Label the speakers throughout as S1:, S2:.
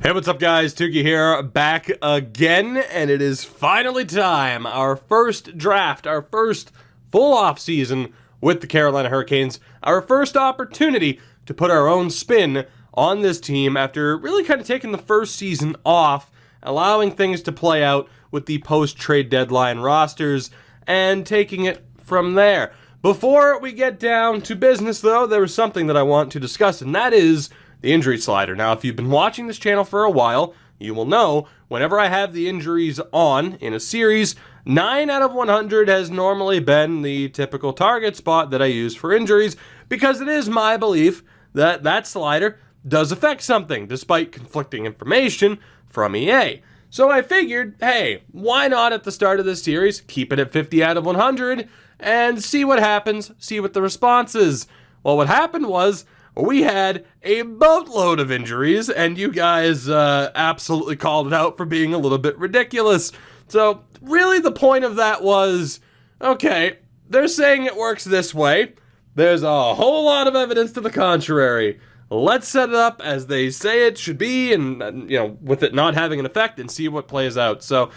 S1: Hey, what's up guys? Tuki here, back again, and it is finally time. Our first draft, our first full off season with the Carolina Hurricanes, our first opportunity to put our own spin on this team after really kind of taking the first season off, allowing things to play out with the post-trade deadline rosters, and taking it from there. Before we get down to business though, there is something that I want to discuss, and that is the injury slider. Now, if you've been watching this channel for a while, you will know whenever I have the injuries on in a series, 9 out of 100 has normally been the typical target spot that I use for injuries, because it is my belief that that slider does affect something, despite conflicting information from EA. So I figured, hey, why not at the start of this series, keep it at 50 out of 100, and see what happens, see what the response is. Well, what happened was, we had a boatload of injuries, and you guys absolutely called it out for being a little bit ridiculous. So really the point of that was, okay, they're saying it works this way. There's a whole lot of evidence to the contrary. Let's set it up as they say it should be, and with it not having an effect, and see what plays out. So,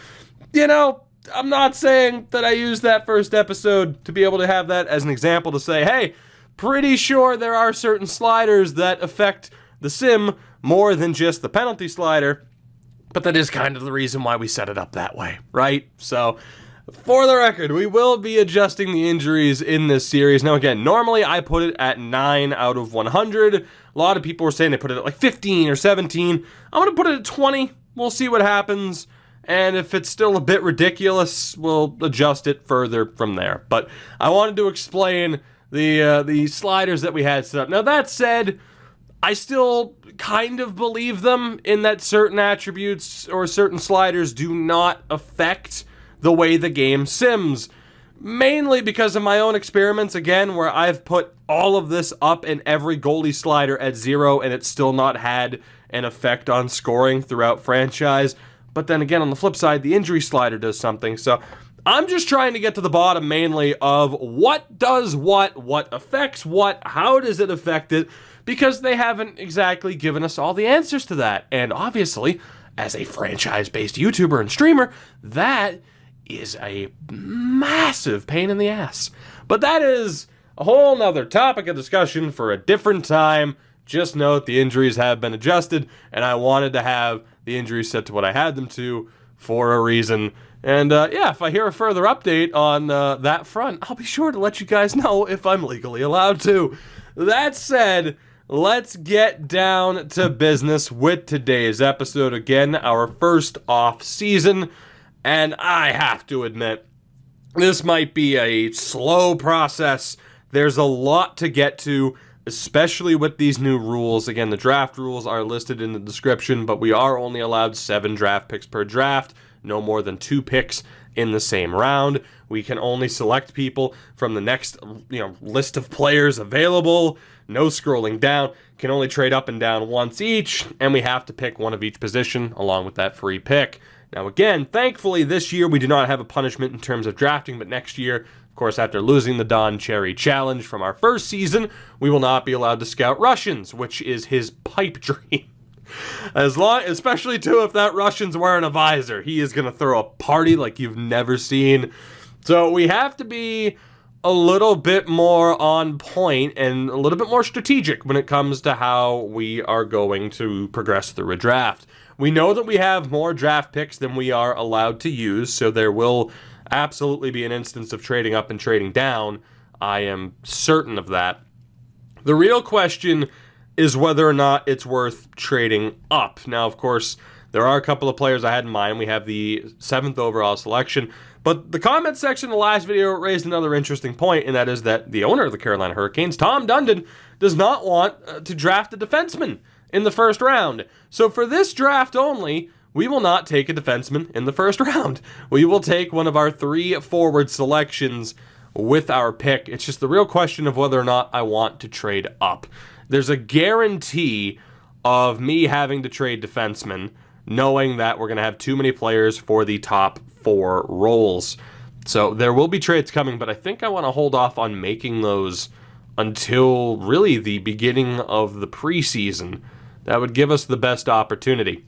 S1: I'm not saying that I used that first episode to be able to have that as an example to say, hey, pretty sure there are certain sliders that affect the sim more than just the penalty slider, but that is kind of the reason why we set it up that way, right? So, for the record, we will be adjusting the injuries in this series. Now again, normally I put it at 9 out of 100. A lot of people were saying they put it at like 15 or 17. I'm going to put it at 20. We'll see what happens. And if it's still a bit ridiculous, we'll adjust it further from there. But I wanted to explain the sliders that we had set up. Now that said, I still kind of believe them in that certain attributes or certain sliders do not affect the way the game sims. Mainly because of my own experiments, again, where I've put all of this up in every goalie slider at 0 and it's still not had an effect on scoring throughout franchise. But then again, on the flip side, the injury slider does something. So I'm just trying to get to the bottom mainly of what does what affects what, how does it affect it, because they haven't exactly given us all the answers to that. And obviously, as a franchise-based YouTuber and streamer, that is a massive pain in the ass. But that is a whole nother topic of discussion for a different time. Just note the injuries have been adjusted, and I wanted to have the injuries set to what I had them to for a reason. And yeah, if I hear a further update on that front, I'll be sure to let you guys know if I'm legally allowed to. That said, let's get down to business with today's episode. Again, our first off season. And I have to admit, this might be a slow process. There's a lot to get to, especially with these new rules. Again, the draft rules are listed in the description, but we are only allowed 7 draft picks per draft. No more than 2 picks in the same round. We can only select people from the next, list of players available. No scrolling down. Can only trade up and down once each, and we have to pick one of each position along with that free pick. Now again, thankfully this year we do not have a punishment in terms of drafting, but next year, of course, after losing the Don Cherry Challenge from our first season, we will not be allowed to scout Russians, which is his pipe dream. Especially too if that Russian's wearing a visor. He is going to throw a party like you've never seen. So we have to be a little bit more on point and a little bit more strategic when it comes to how we are going to progress through a draft. We know that we have more draft picks than we are allowed to use, so there will absolutely be an instance of trading up and trading down. I am certain of that. The real question is whether or not it's worth trading up. Now, of course, there are a couple of players I had in mind. We have the 7th overall selection, but the comment section in the last video raised another interesting point, and that is that the owner of the Carolina Hurricanes, Tom Dundon, does not want to draft a defenseman in the first round. So for this draft only, we will not take a defenseman in the first round. We will take one of our 3 forward selections with our pick. It's just the real question of whether or not I want to trade up. There's a guarantee of me having to trade defensemen, knowing that we're going to have too many players for the top 4 roles. So there will be trades coming, but I think I want to hold off on making those until really the beginning of the preseason. That would give us the best opportunity.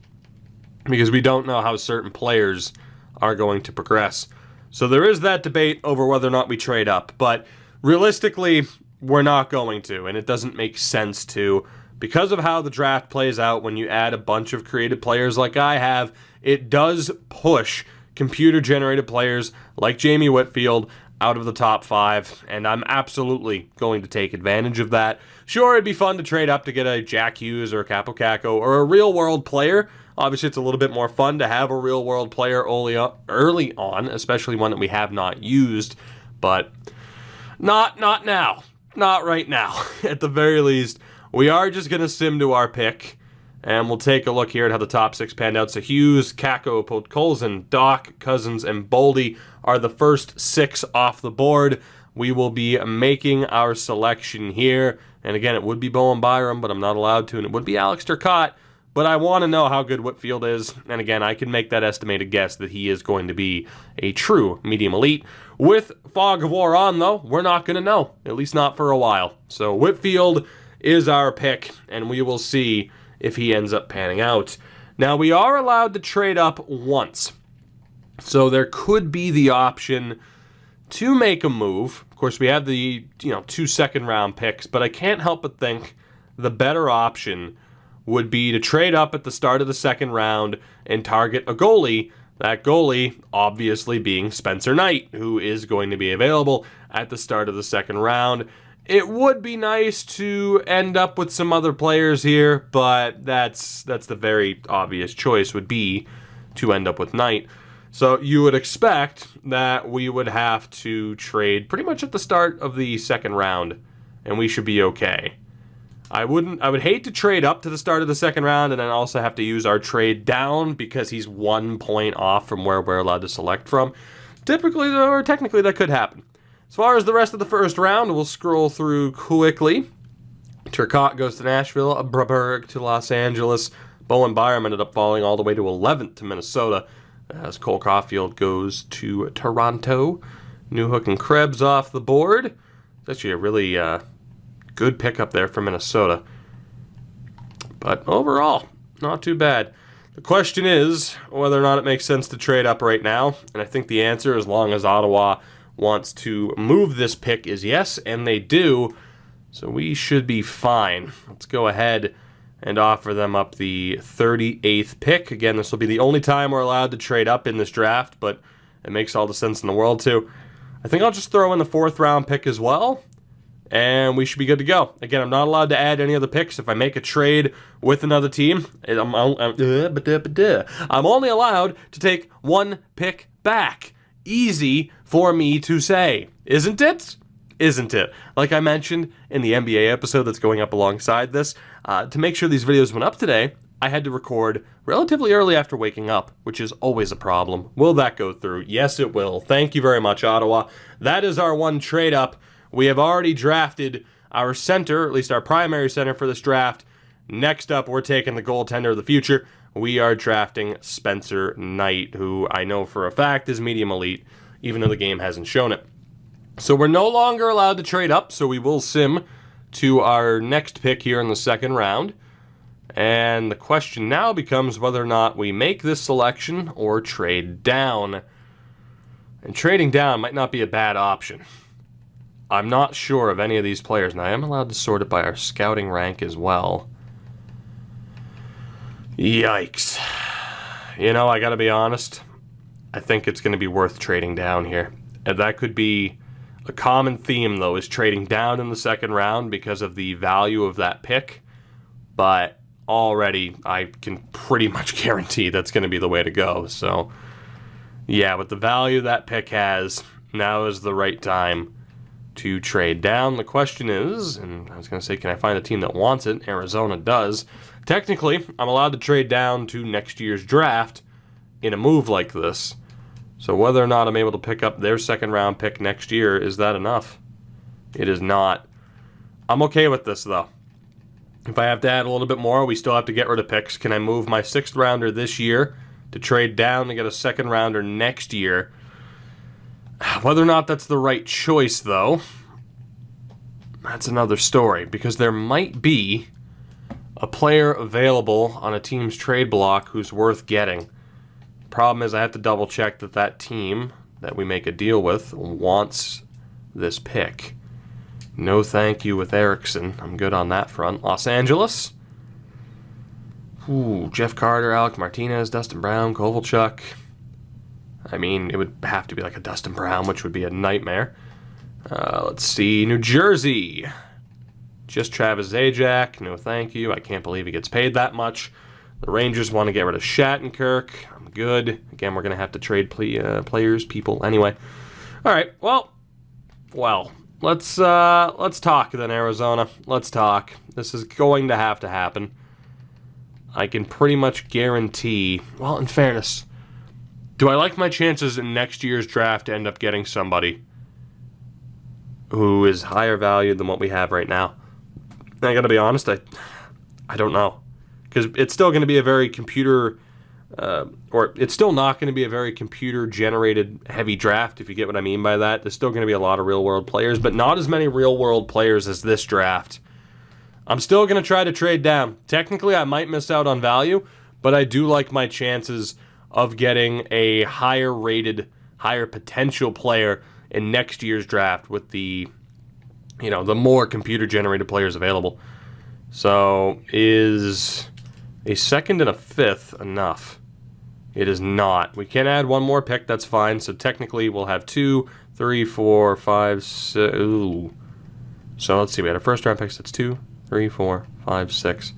S1: because we don't know how certain players are going to progress. So there is that debate over whether or not we trade up, but realistically, we're not going to, and it doesn't make sense to, because of how the draft plays out when you add a bunch of creative players like I have. It does push computer-generated players like Jamie Whitfield out of the top 5, and I'm absolutely going to take advantage of that. Sure, it'd be fun to trade up to get a Jack Hughes or a Capo Caco or a real-world player. Obviously, it's a little bit more fun to have a real-world player early on, especially one that we have not used, but not now. Not right now. At the very least, we are just going to sim to our pick, and we'll take a look here at how the top 6 panned out. So Hughes, Caco, Podkolzin, Doc, Cousins, and Boldy are the first 6 off the board. We will be making our selection here, and again, it would be Bowen Byram, but I'm not allowed to, and it would be Alex Turcotte. But I want to know how good Whitfield is, and again, I can make that estimated guess that he is going to be a true medium elite. With Fog of War on, though, we're not going to know, at least not for a while. So Whitfield is our pick, and we will see if he ends up panning out. Now, we are allowed to trade up once, so there could be the option to make a move. Of course, we have the 2 second-round picks, but I can't help but think the better option would be to trade up at the start of the second round and target a goalie. That goalie, obviously, being Spencer Knight, who is going to be available at the start of the second round. It would be nice to end up with some other players here, but that's the very obvious choice, would be to end up with Knight. So you would expect that we would have to trade pretty much at the start of the second round, and we should be okay. I would hate to trade up to the start of the second round and then also have to use our trade down because he's 1 point off from where we're allowed to select from. Typically, or technically, that could happen. As far as the rest of the first round, we'll scroll through quickly. Turcotte goes to Nashville, Braberg to Los Angeles. Bowen Byram ended up falling all the way to 11th to Minnesota, as Cole Caulfield goes to Toronto. Newhook and Krebs off the board. It's actually a really good pickup there for Minnesota. But overall, not too bad. The question is whether or not it makes sense to trade up right now. And I think the answer, as long as Ottawa wants to move this pick, is yes, and they do. So we should be fine. Let's go ahead and offer them up the 38th pick. Again, this will be the only time we're allowed to trade up in this draft, but it makes all the sense in the world to. I think I'll just throw in the 4th round pick as well, and we should be good to go. Again, I'm not allowed to add any other picks. If I make a trade with another team, I'm only allowed to take 1 pick back. Easy for me to say, isn't it? Isn't it? Like I mentioned in the NBA episode that's going up alongside this, to make sure these videos went up today, I had to record relatively early after waking up, which is always a problem. Will that go through? Yes, it will. Thank you very much, Ottawa. That is our 1 trade up. We have already drafted our center, or at least our primary center for this draft. Next up, we're taking the goaltender of the future. We are drafting Spencer Knight, who I know for a fact is medium elite, even though the game hasn't shown it. So we're no longer allowed to trade up, so we will sim to our next pick here in the second round. And the question now becomes whether or not we make this selection or trade down. And trading down might not be a bad option. I'm not sure of any of these players, and I am allowed to sort it by our scouting rank as well. Yikes. You know, I gotta be honest, I think it's gonna be worth trading down here. And that could be a common theme, though, is trading down in the second round because of the value of that pick. But already, I can pretty much guarantee that's gonna be the way to go. So, yeah, with the value that pick has, now is the right time to trade down. The question is, and I was going to say, can I find a team that wants it? Arizona does. Technically, I'm allowed to trade down to next year's draft in a move like this. So whether or not I'm able to pick up their second round pick next year, is that enough? It is not. I'm okay with this, though. If I have to add a little bit more, we still have to get rid of picks. Can I move my 6th rounder this year to trade down to get a 2nd rounder next year? Whether or not that's the right choice, though, that's another story, because there might be a player available on a team's trade block who's worth getting. Problem is I have to double check that that team that we make a deal with wants this pick. No thank you with Erickson. I'm good on that front. Los Angeles. Ooh, Jeff Carter, Alec Martinez, Dustin Brown, Kovalchuk. I mean, it would have to be like a Dustin Brown, which would be a nightmare. Let's see. New Jersey. Just Travis Zajac. No thank you. I can't believe he gets paid that much. The Rangers want to get rid of Shattenkirk. I'm good. Again, we're going to have to trade players, people. Anyway. All right. Well. Let's talk then, Arizona. Let's talk. This is going to happen. I can pretty much guarantee. Well, in fairness, do I like my chances in next year's draft to end up getting somebody who is higher valued than what we have right now? I gotta be honest, I don't know. Because it's still going to be a very it's still not going to be a very computer-generated heavy draft, if you get what I mean by that. There's still going to be a lot of real-world players, but not as many real-world players as this draft. I'm still going to try to trade down. Technically, I might miss out on value, but I do like my chances of getting a higher-rated, higher potential player in next year's draft with the more computer-generated players available. So, is a second and a fifth enough? It is not. We can add one more pick, that's fine. So technically we'll have 2, 3, 4, 5, 6. Ooh. So let's see, we had a first round pick, so that's 2, 3, 4, 5, 6.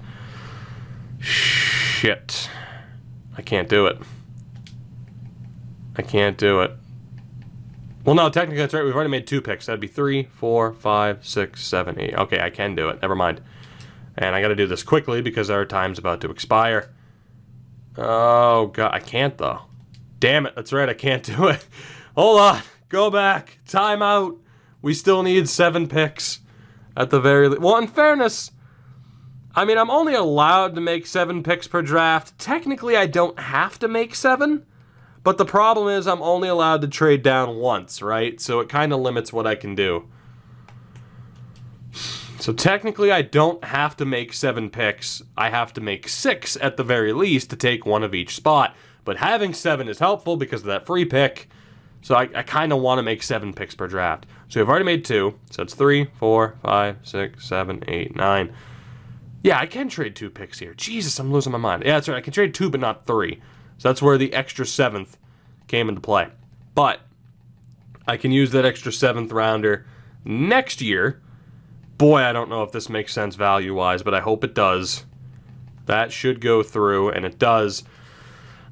S1: Shit. I can't do it. Well, no, technically that's right. We've already made 2 picks. That'd be 3, 4, 5, 6, 7, 8. Okay, I can do it. Never mind. And I got to do this quickly because our time's about to expire. Oh, God. I can't, though. Damn it. That's right. I can't do it. Hold on. Go back. Time out. We still need 7 picks at the very least. Well, in fairness, I mean, I'm only allowed to make 7 picks per draft. Technically, I don't have to make 7. But the problem is I'm only allowed to trade down once, right? So it kind of limits what I can do. So technically, I don't have to make 7 picks. I have to make 6 at the very least to take one of each spot. But having 7 is helpful because of that free pick. So I kind of want to make 7 picks per draft. So we've already made 2. So it's 3, 4, 5, 6, 7, 8, 9. Yeah, I can trade 2 picks here. Jesus, I'm losing my mind. Yeah, that's right. I can trade 2, but not 3. So that's where the extra 7th came into play. But I can use that extra 7th rounder next year. Boy, I don't know if this makes sense value-wise, but I hope it does. That should go through, and it does.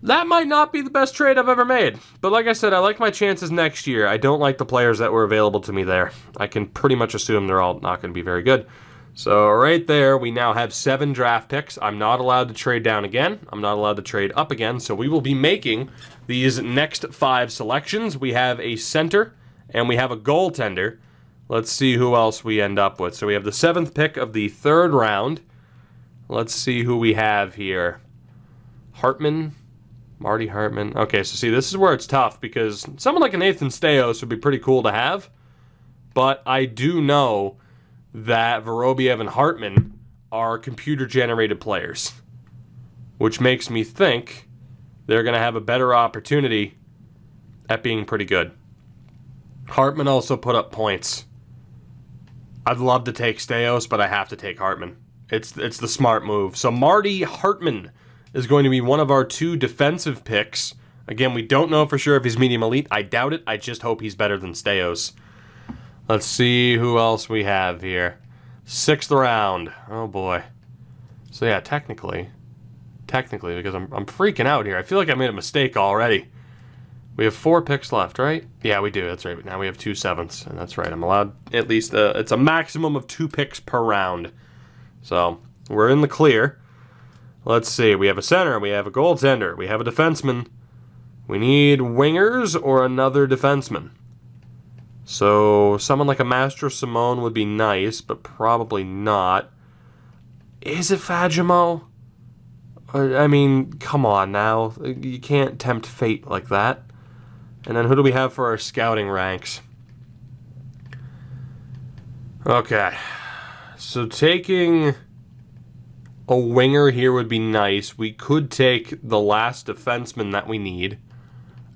S1: That might not be the best trade I've ever made. But like I said, I like my chances next year. I don't like the players that were available to me there. I can pretty much assume they're all not going to be very good. So right there, we now have 7 draft picks. I'm not allowed to trade down again. I'm not allowed to trade up again. So we will be making these next 5 selections. We have a center, and we have a goaltender. Let's see who else we end up with. So we have the 7th pick of the 3rd round. Let's see who we have here. Hartman. Marty Hartman. Okay, so see, this is where it's tough because someone like a Nathan Staios would be pretty cool to have. But I do know that Vorobiev and Hartman are computer-generated players, which makes me think they're going to have a better opportunity at being pretty good. Hartman also put up points. I'd love to take Staios, but I have to take Hartman. It's the smart move. So Marty Hartman is going to be one of our 2 defensive picks. Again, we don't know for sure if he's medium elite. I doubt it. I just hope he's better than Staios. Let's see who else we have here. 6th round. Oh, boy. So, yeah, technically, because I'm freaking out here. I feel like I made a mistake already. We have 4 picks left, right? Yeah, we do. That's right. Now we have 2 7ths, and that's right. I'm allowed at least it's a maximum of 2 picks per round. So we're in the clear. Let's see. We have a center. We have a goaltender. We have a defenseman. We need wingers or another defenseman. So someone like a Mastro Simone would be nice, but probably not. Is it Fagemo? I mean, come on now. You can't tempt fate like that. And then who do we have for our scouting ranks? Okay. So taking A winger here would be nice. We could take the last defenseman that we need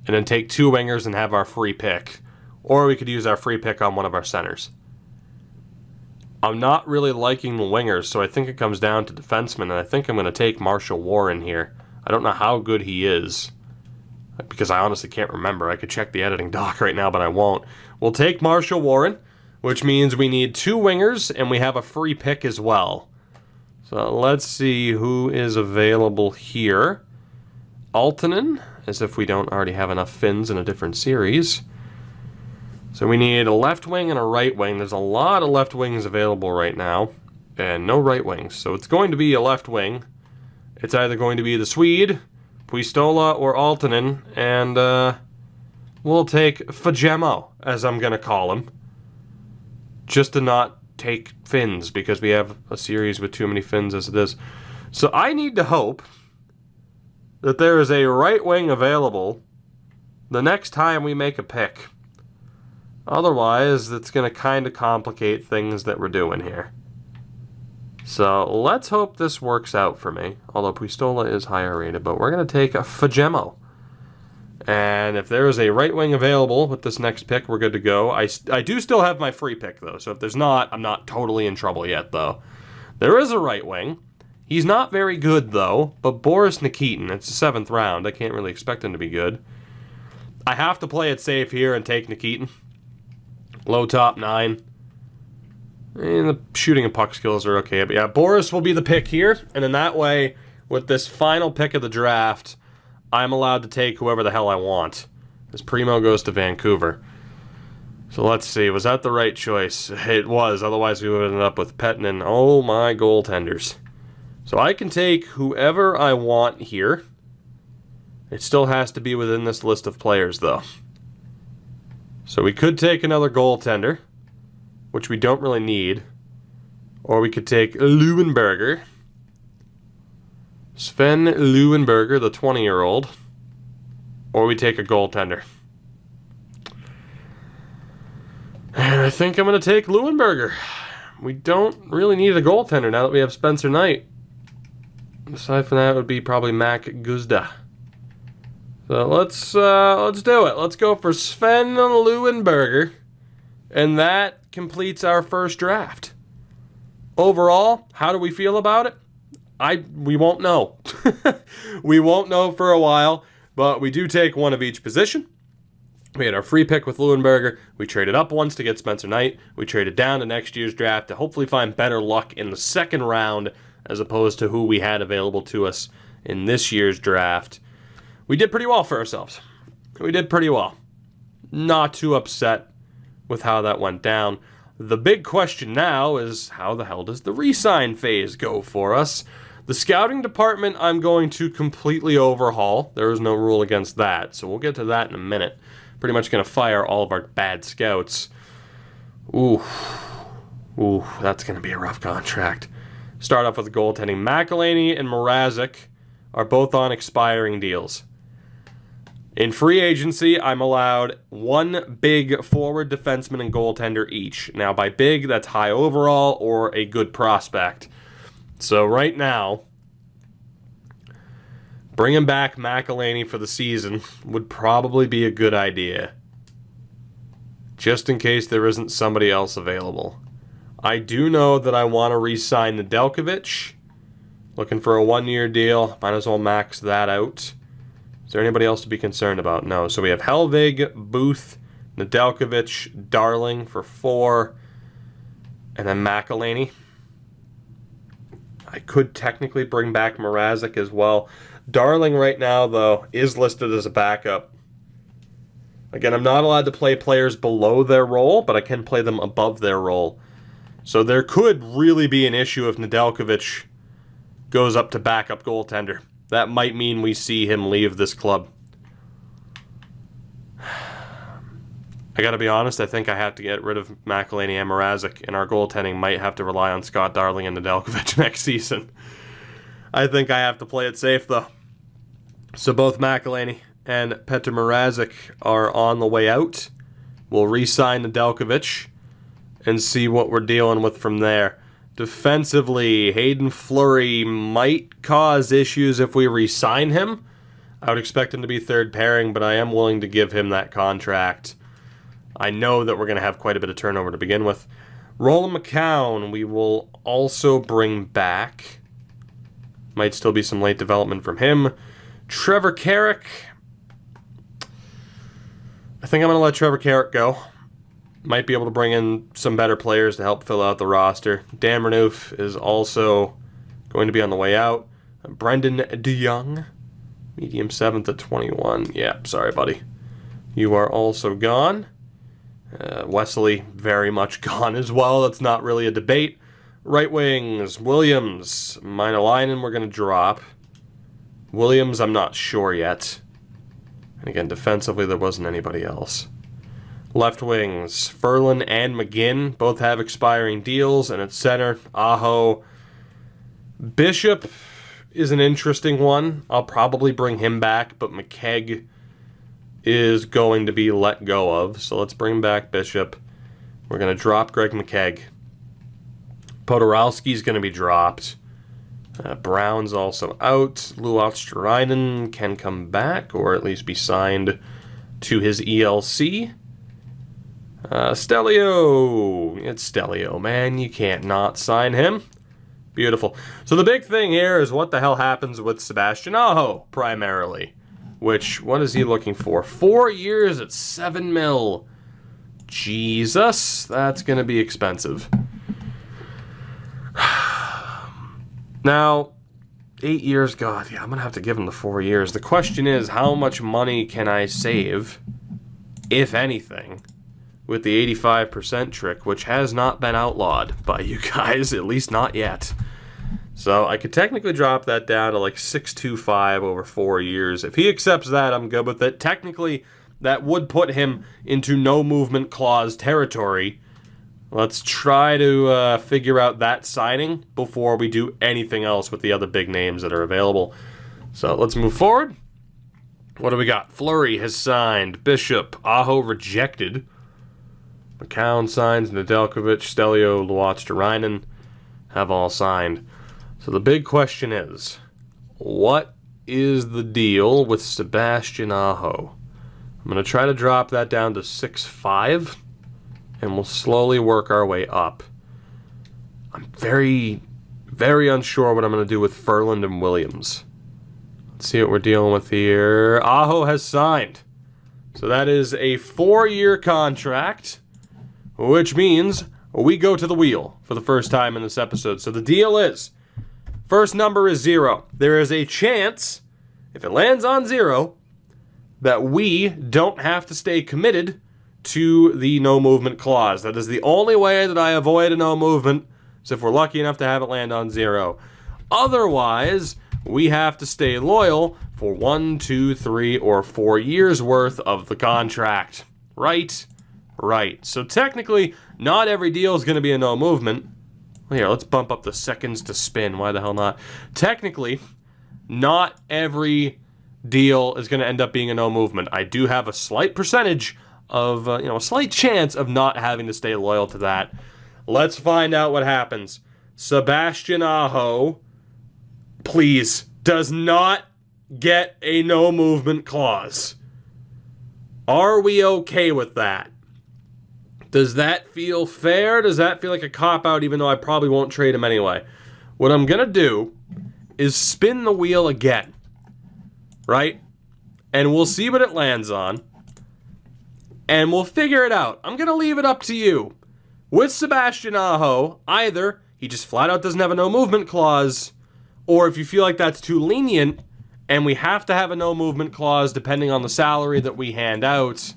S1: and then take 2 wingers and have our free pick. Or we could use our free pick on one of our centers. I'm not really liking the wingers, so I think it comes down to defensemen, and I think I'm going to take Marshall Warren here. I don't know how good he is, because I honestly can't remember. I could check the editing doc right now, but I won't. We'll take Marshall Warren, which means we need 2 wingers, and we have a free pick as well. So let's see who is available here. Altonen, as if we don't already have enough Finns in a different series. So we need a left wing and a right wing. There's a lot of left wings available right now, and no right wings. So it's going to be a left wing. It's either going to be the Swede, Puistola, or Altonen, and we'll take Fagemo, as I'm going to call him, just to not take Finns, because we have a series with too many Finns as it is. So I need to hope that there is a right wing available the next time we make a pick. Otherwise, it's going to kind of complicate things that we're doing here. So let's hope this works out for me. Although Puistola is higher rated, but we're going to take a Fagemo. And if there is a right wing available with this next pick, we're good to go. I do still have my free pick, though. So if there's not, I'm not totally in trouble yet, though. There is a right wing. He's not very good, though. But Boris Nikitin, it's the 7th round. I can't really expect him to be good. I have to play it safe here and take Nikitin. Low top 9. And the shooting and puck skills are okay. But yeah, Boris will be the pick here. And in that way, with this final pick of the draft, I'm allowed to take whoever the hell I want. As Primo goes to Vancouver. So let's see. Was that the right choice? It was. Otherwise, we would have ended up with Pettinen. Oh, my goaltenders. So I can take whoever I want here. It still has to be within this list of players, though. So we could take another goaltender, which we don't really need. Or we could take Leuenberger. Sven Leuenberger, the 20-year-old. Or we take a goaltender. And I think I'm going to take Leuenberger. We don't really need a goaltender now that we have Spencer Knight. Aside from that, it would be probably Mac Guzda. So let's do it. Let's go for Sven Leuenberger. And that completes our first draft. Overall, how do we feel about it? We won't know. We won't know for a while, but we do take one of each position. We had our free pick with Leuenberger. We traded up once to get Spencer Knight. We traded down to next year's draft to hopefully find better luck in the second round as opposed to who we had available to us in this year's draft. We did pretty well for ourselves. We did pretty well. Not too upset with how that went down. The big question now is how the hell does the re-sign phase go for us? The scouting department I'm going to completely overhaul. There is no rule against that, so we'll get to that in a minute. Pretty much going to fire all of our bad scouts. Ooh, that's going to be a rough contract. Start off with the goaltending. McElhaney and Mrazek are both on expiring deals. In free agency, I'm allowed one big forward, defenseman, and goaltender each. Now, by big, that's high overall or a good prospect. So right now, bringing back McElhaney for the season would probably be a good idea. Just in case there isn't somebody else available. I do know that I want to re-sign Nedeljkovic. Looking for a 1-year deal. Might as well max that out. Is there anybody else to be concerned about? No. So we have Helvig, Booth, Nedeljkovic, Darling for 4, and then McElhaney. I could technically bring back Mrazek as well. Darling right now, though, is listed as a backup. Again, I'm not allowed to play players below their role, but I can play them above their role. So there could really be an issue if Nedeljkovic goes up to backup goaltender. That might mean we see him leave this club. I gotta be honest, I think I have to get rid of McElhaney and Mrazek, and our goaltending might have to rely on Scott Darling and Nedeljkovic next season. I think I have to play it safe, though. So both McElhaney and Petr Mrazek are on the way out. We'll re-sign Nedeljkovic and see what we're dealing with from there. Defensively, Hayden Fleury might cause issues if we re-sign him. I would expect him to be third pairing, but I am willing to give him that contract. I know that we're going to have quite a bit of turnover to begin with. Roland McCown, we will also bring back. Might still be some late development from him. Trevor Carrick. I think I'm going to let Trevor Carrick go. Might be able to bring in some better players to help fill out the roster. Dan Renouf is also going to be on the way out. Brendan DeYoung, medium 7th at 21. Yeah, sorry, buddy. You are also gone. Wesley, very much gone as well. That's not really a debate. Right wings, Williams, Minolainen, we're going to drop. Williams, I'm not sure yet. And again, defensively, there wasn't anybody else. Left wings, Ferland and McGinn both have expiring deals, and at center, Aho. Bishop is an interesting one. I'll probably bring him back, but McKegg is going to be let go of, so let's bring back Bishop. We're going to drop Greg McKegg. Podorowski's going to be dropped. Brown's also out. Luosterainen can come back, or at least be signed to his ELC. Stelio. It's Stelio, man. You can't not sign him. Beautiful. So the big thing here is what the hell happens with Sebastian Aho, primarily. Which, what is he looking for? 4 years at $7 million. Jesus, that's going to be expensive. Now, 8 years, God, yeah, I'm going to have to give him the 4 years. The question is, how much money can I save, if anything, with the 85% trick, which has not been outlawed by you guys, at least not yet. So I could technically drop that down to like 625 over 4 years. If he accepts that, I'm good with it. Technically, that would put him into no movement clause territory. Let's try to figure out that signing before we do anything else with the other big names that are available. So let's move forward. What do we got? Fleury has signed. Bishop. Aho rejected. McCown signs. Nedeljkovic, Stelio, Luosterainen have all signed. So the big question is, what is the deal with Sebastian Aho? I'm going to try to drop that down to 6.5. And we'll slowly work our way up. I'm very, very unsure what I'm going to do with Ferland and Williams. Let's see what we're dealing with here. Aho has signed. So that is a 4-year contract, which means we go to the wheel for the first time in this episode. So the deal is, first number is 0. There is a chance, if it lands on 0, that we don't have to stay committed to the no movement clause. That is the only way that I avoid a no movement, is if we're lucky enough to have it land on 0. Otherwise, we have to stay loyal for 1, 2, 3, or 4 years worth of the contract. Right? Right. So technically, not every deal is going to be a no movement. Well, here, let's bump up the seconds to spin. Why the hell not? Technically, not every deal is going to end up being a no movement. I do have a slight percentage of, a slight chance of not having to stay loyal to that. Let's find out what happens. Sebastian Aho, please, does not get a no movement clause. Are we okay with that? Does that feel fair? Does that feel like a cop-out, even though I probably won't trade him anyway? What I'm going to do is spin the wheel again, right? And we'll see what it lands on. And we'll figure it out. I'm going to leave it up to you. With Sebastian Aho, either he just flat out doesn't have a no movement clause, or if you feel like that's too lenient and we have to have a no movement clause depending on the salary that we hand out,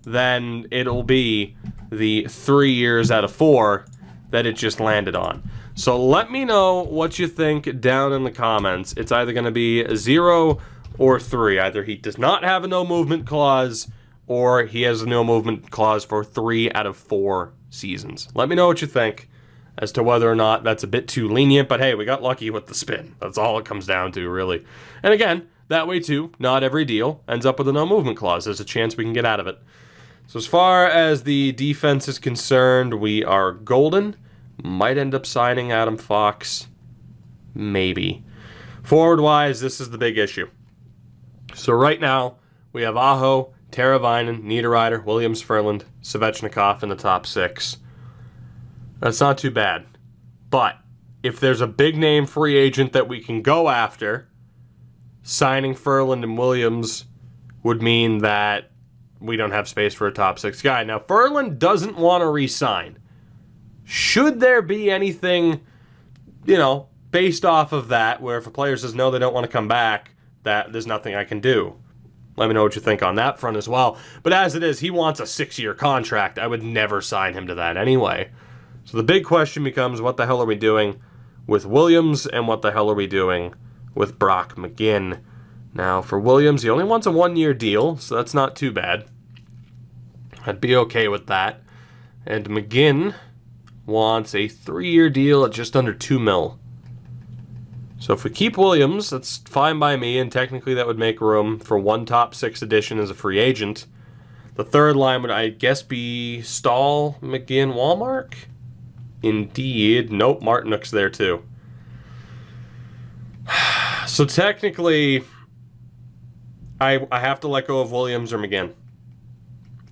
S1: then it'll be the 3 years out of 4 that it just landed on. So let me know what you think down in the comments. It's either going to be 0 or 3. Either he does not have a no movement clause, or he has a no movement clause for 3 out of 4 seasons. Let me know what you think as to whether or not that's a bit too lenient, but hey, we got lucky with the spin. That's all it comes down to, really. And again, that way too, not every deal ends up with a no movement clause. There's a chance we can get out of it. So as far as the defense is concerned, we are golden. Might end up signing Adam Fox. Maybe. Forward-wise, this is the big issue. So right now, we have Aho, Teravainen, Niederreiter, Williams, Ferland, Svechnikov in the top 6. That's not too bad. But if there's a big name free agent that we can go after, signing Ferland and Williams would mean that we don't have space for a top 6 guy. Now, Ferland doesn't want to re-sign. Should there be anything, based off of that, where if a player says no, they don't want to come back, that there's nothing I can do. Let me know what you think on that front as well. But as it is, he wants a 6-year contract. I would never sign him to that anyway. So the big question becomes, what the hell are we doing with Williams, and what the hell are we doing with Brock McGinn? Now, for Williams, he only wants a 1-year deal, so that's not too bad. I'd be okay with that. And McGinn wants a 3-year deal at just under $2 million. So if we keep Williams, that's fine by me, and technically that would make room for one top 6 addition as a free agent. The third line would, I guess, be Stahl, McGinn, Wallmark? Indeed. Nope, Martinook's there too. So technically, I have to let go of Williams or McGinn.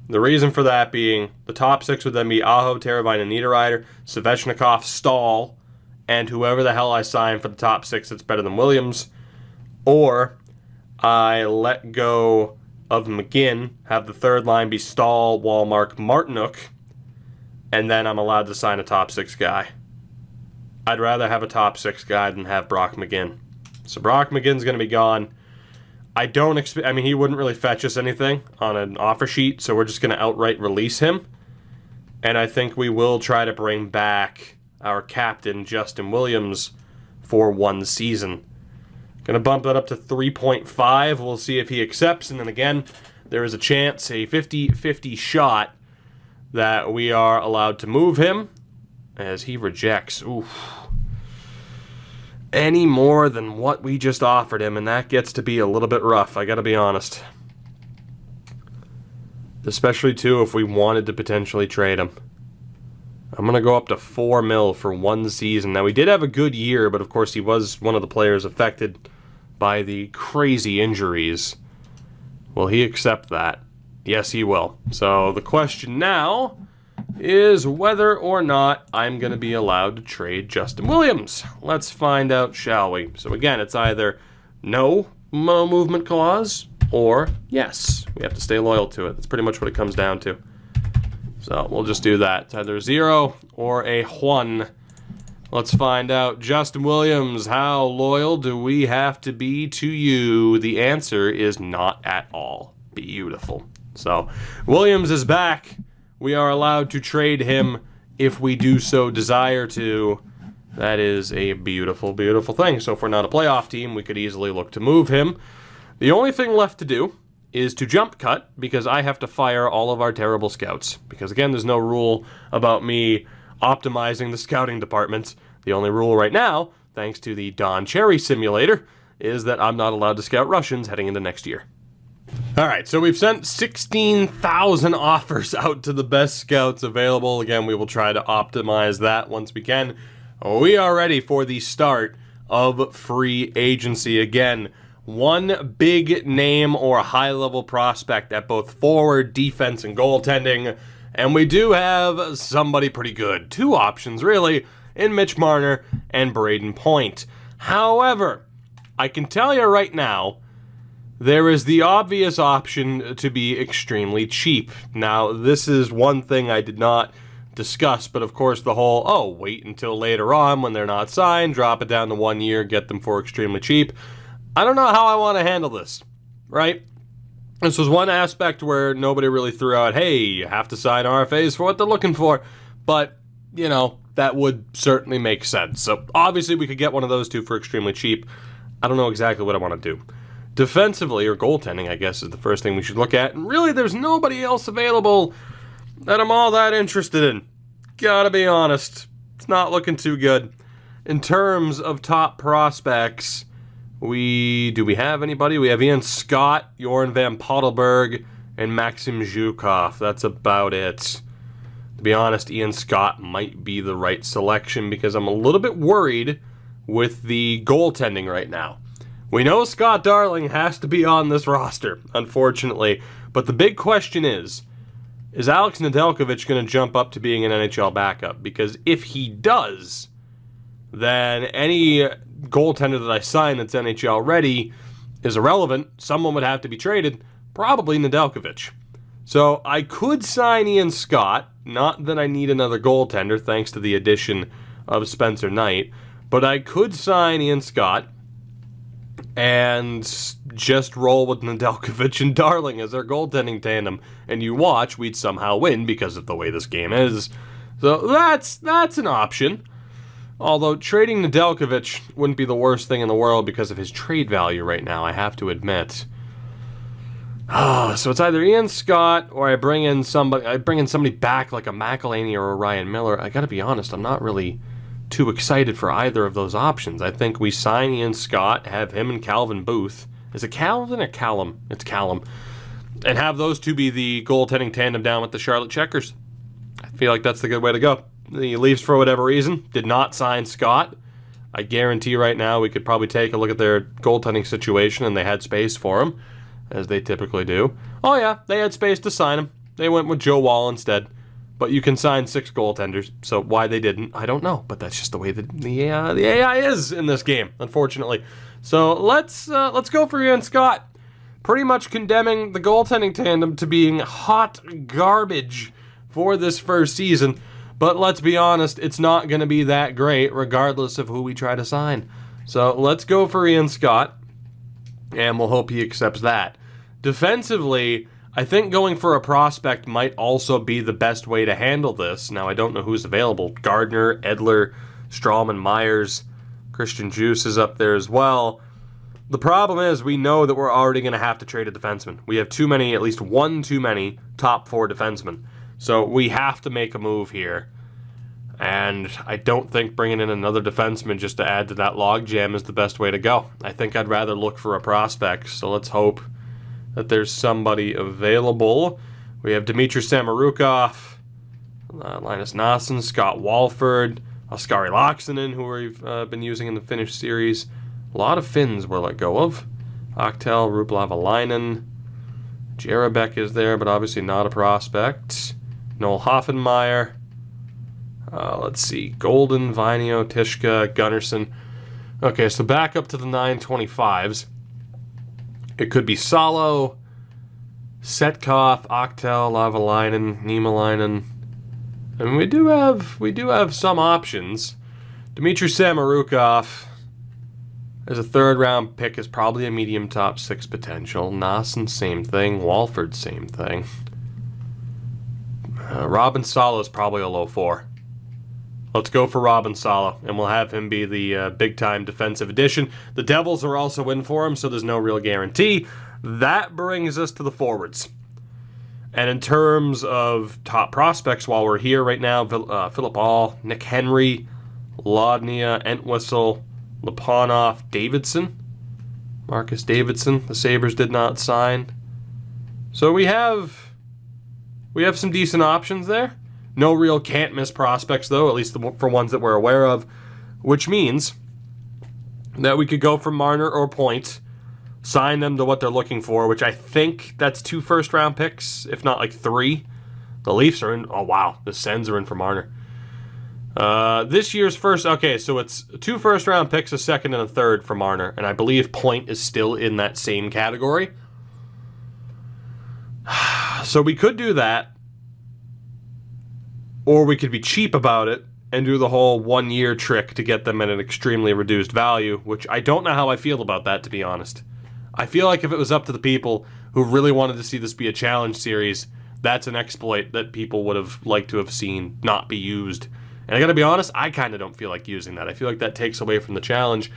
S1: The reason for that being, the top 6 would then be Aho, Teravainen, Niederreiter, Svechnikov, Stahl, and whoever the hell I sign for the top 6 that's better than Williams. Or I let go of McGinn, have the third line be Stahl, Wallmark, Martinook, and then I'm allowed to sign a top 6 guy. I'd rather have a top 6 guy than have Brock McGinn. So Brock McGinn's going to be gone. I don't expect, he wouldn't really fetch us anything on an offer sheet, so we're just going to outright release him. And I think we will try to bring back our captain, Justin Williams, for 1 season. Going to bump that up to 3.5. We'll see if he accepts. And then again, there is a chance, a 50-50 shot, that we are allowed to move him as he rejects. Any more than what we just offered him, and that gets to be a little bit rough, I gotta be honest. Especially, too, if we wanted to potentially trade him. I'm going to go up to $4 million for 1 season. Now, we did have a good year, but of course he was one of the players affected by the crazy injuries. Will he accept that? Yes, he will. So the question now is whether or not I'm going to be allowed to trade Justin Williams. Let's find out, shall we? So again, it's either no movement clause or yes. We have to stay loyal to it. That's pretty much what it comes down to. So we'll just do that. It's either 0 or a 1. Let's find out. Justin Williams, how loyal do we have to be to you? The answer is not at all. Beautiful. So Williams is back. We are allowed to trade him if we do so desire to. That is a beautiful, beautiful thing. So if we're not a playoff team, we could easily look to move him. The only thing left to do is to jump cut, because I have to fire all of our terrible scouts. Because again, there's no rule about me optimizing the scouting departments. The only rule right now, thanks to the Don Cherry simulator, is that I'm not allowed to scout Russians heading into next year. All right, so we've sent 16,000 offers out to the best scouts available. Again, we will try to optimize that once we can. We are ready for the start of free agency. Again, one big name or high-level prospect at both forward, defense, and goaltending. And we do have somebody pretty good. 2 options, really, in Mitch Marner and Braden Point. However, I can tell you right now, there is the obvious option to be extremely cheap. Now, this is one thing I did not discuss, but of course the whole, wait until later on when they're not signed, drop it down to 1 year, get them for extremely cheap. I don't know how I want to handle this, right? This was one aspect where nobody really threw out, hey, you have to sign RFAs for what they're looking for. But, that would certainly make sense. So obviously we could get one of those 2 for extremely cheap. I don't know exactly what I want to do. Defensively, or goaltending, I guess, is the first thing we should look at. And really, there's nobody else available that I'm all that interested in. Gotta be honest. It's not looking too good. In terms of top prospects, do we have anybody? We have Ian Scott, Joran Van Pottelberg, and Maxim Zhukov. That's about it. To be honest, Ian Scott might be the right selection because I'm a little bit worried with the goaltending right now. We know Scott Darling has to be on this roster, unfortunately, but the big question is Alex Nedeljkovic going to jump up to being an NHL backup? Because if he does, then any goaltender that I sign that's NHL ready is irrelevant. Someone would have to be traded, probably Nedeljkovic. So I could sign Ian Scott, not that I need another goaltender thanks to the addition of Spencer Knight, but I could sign Ian Scott and just roll with Nedeljkovic and Darling as our goaltending tandem, and you watch, we'd somehow win because of the way this game is. So that's an option. Although trading Nedeljkovic wouldn't be the worst thing in the world because of his trade value right now, I have to admit. So it's either Ian Scott or I bring in somebody back like a McElhaney or a Ryan Miller. I gotta be honest, I'm not really too excited for either of those options. I think we sign Ian Scott, have him and Calvin Booth. Is it Calvin or Callum? It's Callum. And have those two be the goaltending tandem down with the Charlotte Checkers. I feel like that's the good way to go. The Leafs, for whatever reason, did not sign Scott. I guarantee right now we could probably take a look at their goaltending situation and they had space for him, as they typically do. Oh yeah, they had space to sign him. They went with Joe Wall instead. But you can sign 6 goaltenders, so why they didn't, I don't know. But that's just the way that the AI is in this game, unfortunately. So let's go for Ian Scott. Pretty much condemning the goaltending tandem to being hot garbage for this first season. But let's be honest, it's not going to be that great regardless of who we try to sign. So let's go for Ian Scott, and we'll hope he accepts that. Defensively, I think going for a prospect might also be the best way to handle this. Now, I don't know who's available. Gardner, Edler, Strawman, Myers, Christian Juice is up there as well. The problem is we know that we're already going to have to trade a defenseman. We have too many, at least one too many, top 4 defensemen. So we have to make a move here. And I don't think bringing in another defenseman just to add to that logjam is the best way to go. I think I'd rather look for a prospect. So let's hope that there's somebody available. We have Dmitry Samorukov, Linus Nassen, Scott Walford, Oskari Laaksonen, who we've been using in the Finnish series. A lot of Finns we're let go of. Akhtel Ruplavalainen. Jarabek is there, but obviously not a prospect. Noel Hoffenmeyer. Let's see. Golden, Vainio, Tishka, Gunnarsson. Okay, so back up to the 925s. It could be Salo, Setkov, Akhtel, Lavalainen, Niemelainen. I mean, we do have some options. Dmitry Samorukov as a 3rd-round pick is probably a medium top 6 potential. Nassen, same thing. Walford, same thing. Robin Salo is probably a low 4. Let's go for Robin Salo, and we'll have him be the big-time defensive addition. The Devils are also in for him, so there's no real guarantee. That brings us to the forwards. And in terms of top prospects, while we're here right now, Philip All, Nick Henry, Lodnia, Entwistle, Liponov, Davidson, Marcus Davidson. The Sabres did not sign. So we have some decent options there. No real can't-miss prospects, though, at least for ones that we're aware of, which means that we could go for Marner or Point, sign them to what they're looking for, which I think that's 2 first-round picks, if not like 3. The Leafs are in. Oh, wow. The Sens are in for Marner. This year's first. Okay, so it's 2 first-round picks, a 2nd and a 3rd for Marner, and I believe Point is still in that same category. So we could do that. Or we could be cheap about it and do the whole 1-year trick to get them at an extremely reduced value, which I don't know how I feel about that, to be honest. I feel like if it was up to the people who really wanted to see this be a challenge series, that's an exploit that people would have liked to have seen not be used. And I gotta be honest, I kind of don't feel like using that. I feel like that takes away from the challenge,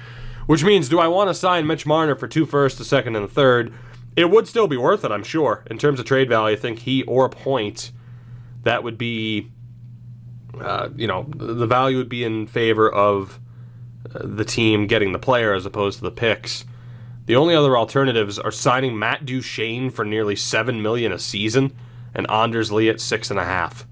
S1: which means, do I want to sign Mitch Marner for 2 firsts, a 2nd, and a 3rd? It would still be worth it, I'm sure. In terms of trade value, I think he or Point, that would be... the value would be in favor of the team getting the player as opposed to the picks. The only other alternatives are signing Matt Duchene for nearly $7 million a season and Anders Lee at $6.5.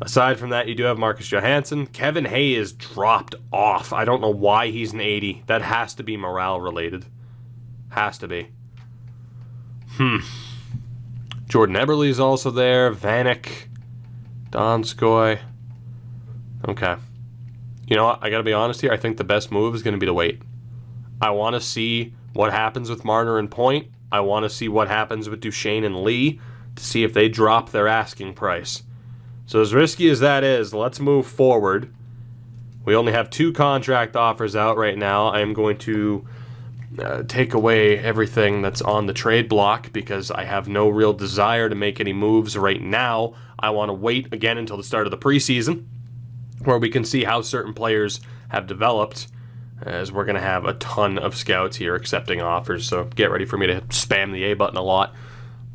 S1: Aside from that, you do have Marcus Johansson. Kevin Hayes dropped off. I don't know why he's an 80. That has to be morale related. Has to be. Jordan Eberle's also there. Vanek. Donskoy. Okay. You know what? I gotta be honest here. I think the best move is going to be to wait. I want to see what happens with Marner and Point. I want to see what happens with Duchesne and Lee to see if they drop their asking price. So as risky as that is, let's move forward. We only have 2 contract offers out right now. I am going to take away everything that's on the trade block because I have no real desire to make any moves right now. I want to wait again until the start of the preseason where we can see how certain players have developed, as we're going to have a ton of scouts here accepting offers, so get ready for me to spam the A button a lot.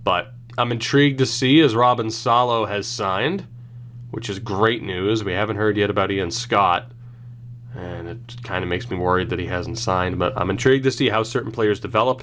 S1: But I'm intrigued to see as Robin Salo has signed, which is great news. We haven't heard yet about Ian Scott, and it kind of makes me worried that he hasn't signed, but I'm intrigued to see how certain players develop.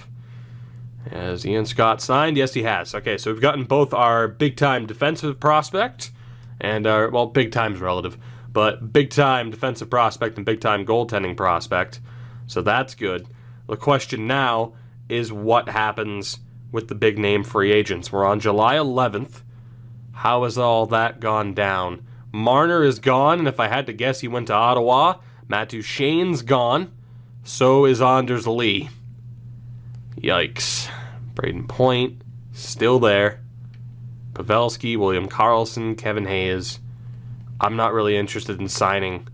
S1: Has Ian Scott signed? Yes, he has. Okay, so we've gotten both our big-time defensive prospect and our, well, big time's relative, but big-time defensive prospect and big-time goaltending prospect, so that's good. The question now is what happens with the big-name free agents. We're on July 11th. How has all that gone down? Marner is gone, and if I had to guess, he went to Ottawa. Matt Duchesne's gone. So is Anders Lee. Yikes. Braden Point, still there. Pavelski, William Karlsson, Kevin Hayes. I'm not really interested in signing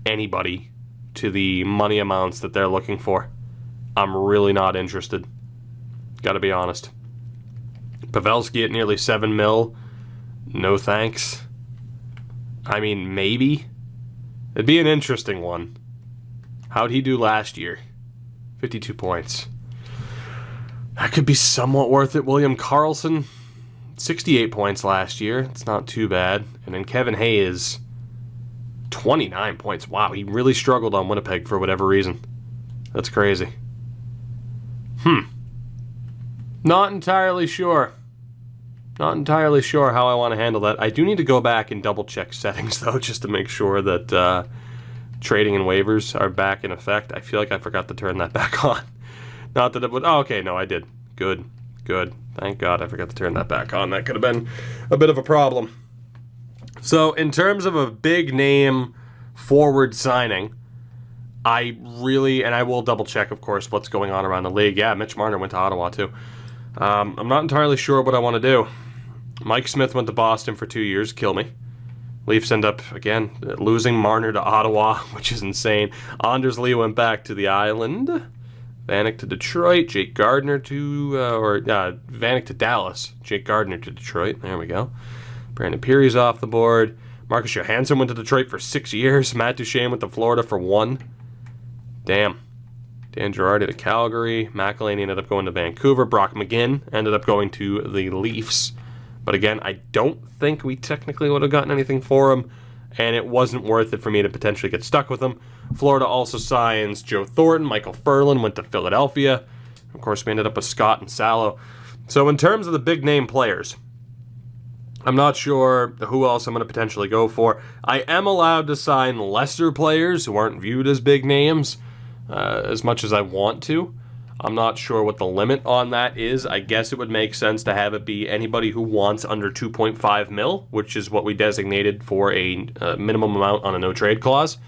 S1: anybody to the money amounts that they're looking for. I'm really not interested. Gotta be honest. Pavelski at nearly $7 million. No thanks. I mean, maybe. It'd be an interesting one. How'd he do last year? 52 points. That could be somewhat worth it. William Karlsson, 68 points last year. It's not too bad. And then Kevin Hayes, 29 points. Wow, he really struggled on Winnipeg for whatever reason. That's crazy. Not entirely sure. Not entirely sure how I want to handle that. I do need to go back and double-check settings, though, just to make sure that trading and waivers are back in effect. I feel like I forgot to turn that back on. Not that it would... Oh, okay, no, I did. Good. Thank God I forgot to turn that back on. That could have been a bit of a problem. So, in terms of a big-name forward signing, I really... And I will double-check, of course, what's going on around the league. Yeah, Mitch Marner went to Ottawa, too. I'm not entirely sure what I want to do. Mike Smith went to Boston for 2 years. Kill me. Leafs end up, again, losing Marner to Ottawa, which is insane. Anders Lee went back to the island. Vanek to Detroit. Jake Gardner to... Vanek to Dallas. Jake Gardner to Detroit. There we go. Brandon Peary's off the board. Marcus Johansson went to Detroit for 6 years. Matt Duchesne went to Florida for 1. Damn. Dan Girardi to Calgary. McElhaney ended up going to Vancouver. Brock McGinn ended up going to the Leafs. But again, I don't think we technically would have gotten anything for him, and it wasn't worth it for me to potentially get stuck with him. Florida also signs Joe Thornton. Michael Furlan went to Philadelphia. Of course, we ended up with Scott and Salo. So in terms of the big-name players, I'm not sure who else I'm going to potentially go for. I am allowed to sign lesser players who aren't viewed as big names as much as I want to. I'm not sure what the limit on that is. I guess it would make sense to have it be anybody who wants under 2.5 mil, which is what we designated for a minimum amount on a no-trade clause.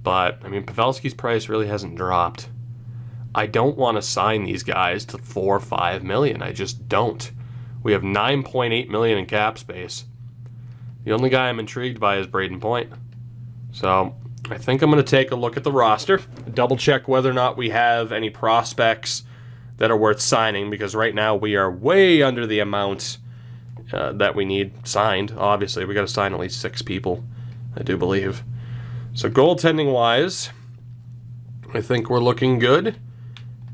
S1: But, I mean, Pavelski's price really hasn't dropped. I don't want to sign these guys to 4 or 5 million. I just don't. We have 9.8 million in cap space. The only guy I'm intrigued by is Braden Point. So I think I'm going to take a look at the roster, double check whether or not we have any prospects that are worth signing, because right now we are way under the amount that we need signed. Obviously, we got to sign at least 6 people, I do believe. So goaltending-wise, I think we're looking good.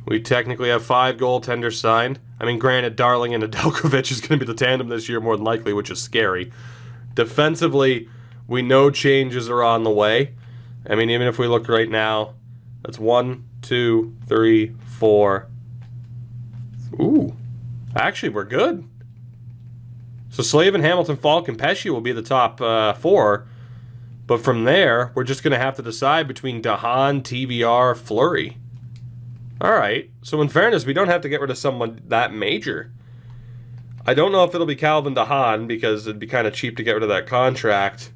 S1: We technically have 5 goaltenders signed. I mean, granted, Darling and Nedeljkovic is going to be the tandem this year more than likely, which is scary. Defensively, we know changes are on the way. I mean, even if we look right now, that's 1, 2, 3, 4. Ooh. Actually, we're good. So Slavin, Hamilton, Falk, and Pesce will be the top 4. But from there, we're just going to have to decide between DeHaan, TVR, Fleury. All right. So in fairness, we don't have to get rid of someone that major. I don't know if it'll be Calvin DeHaan because it'd be kind of cheap to get rid of that contract.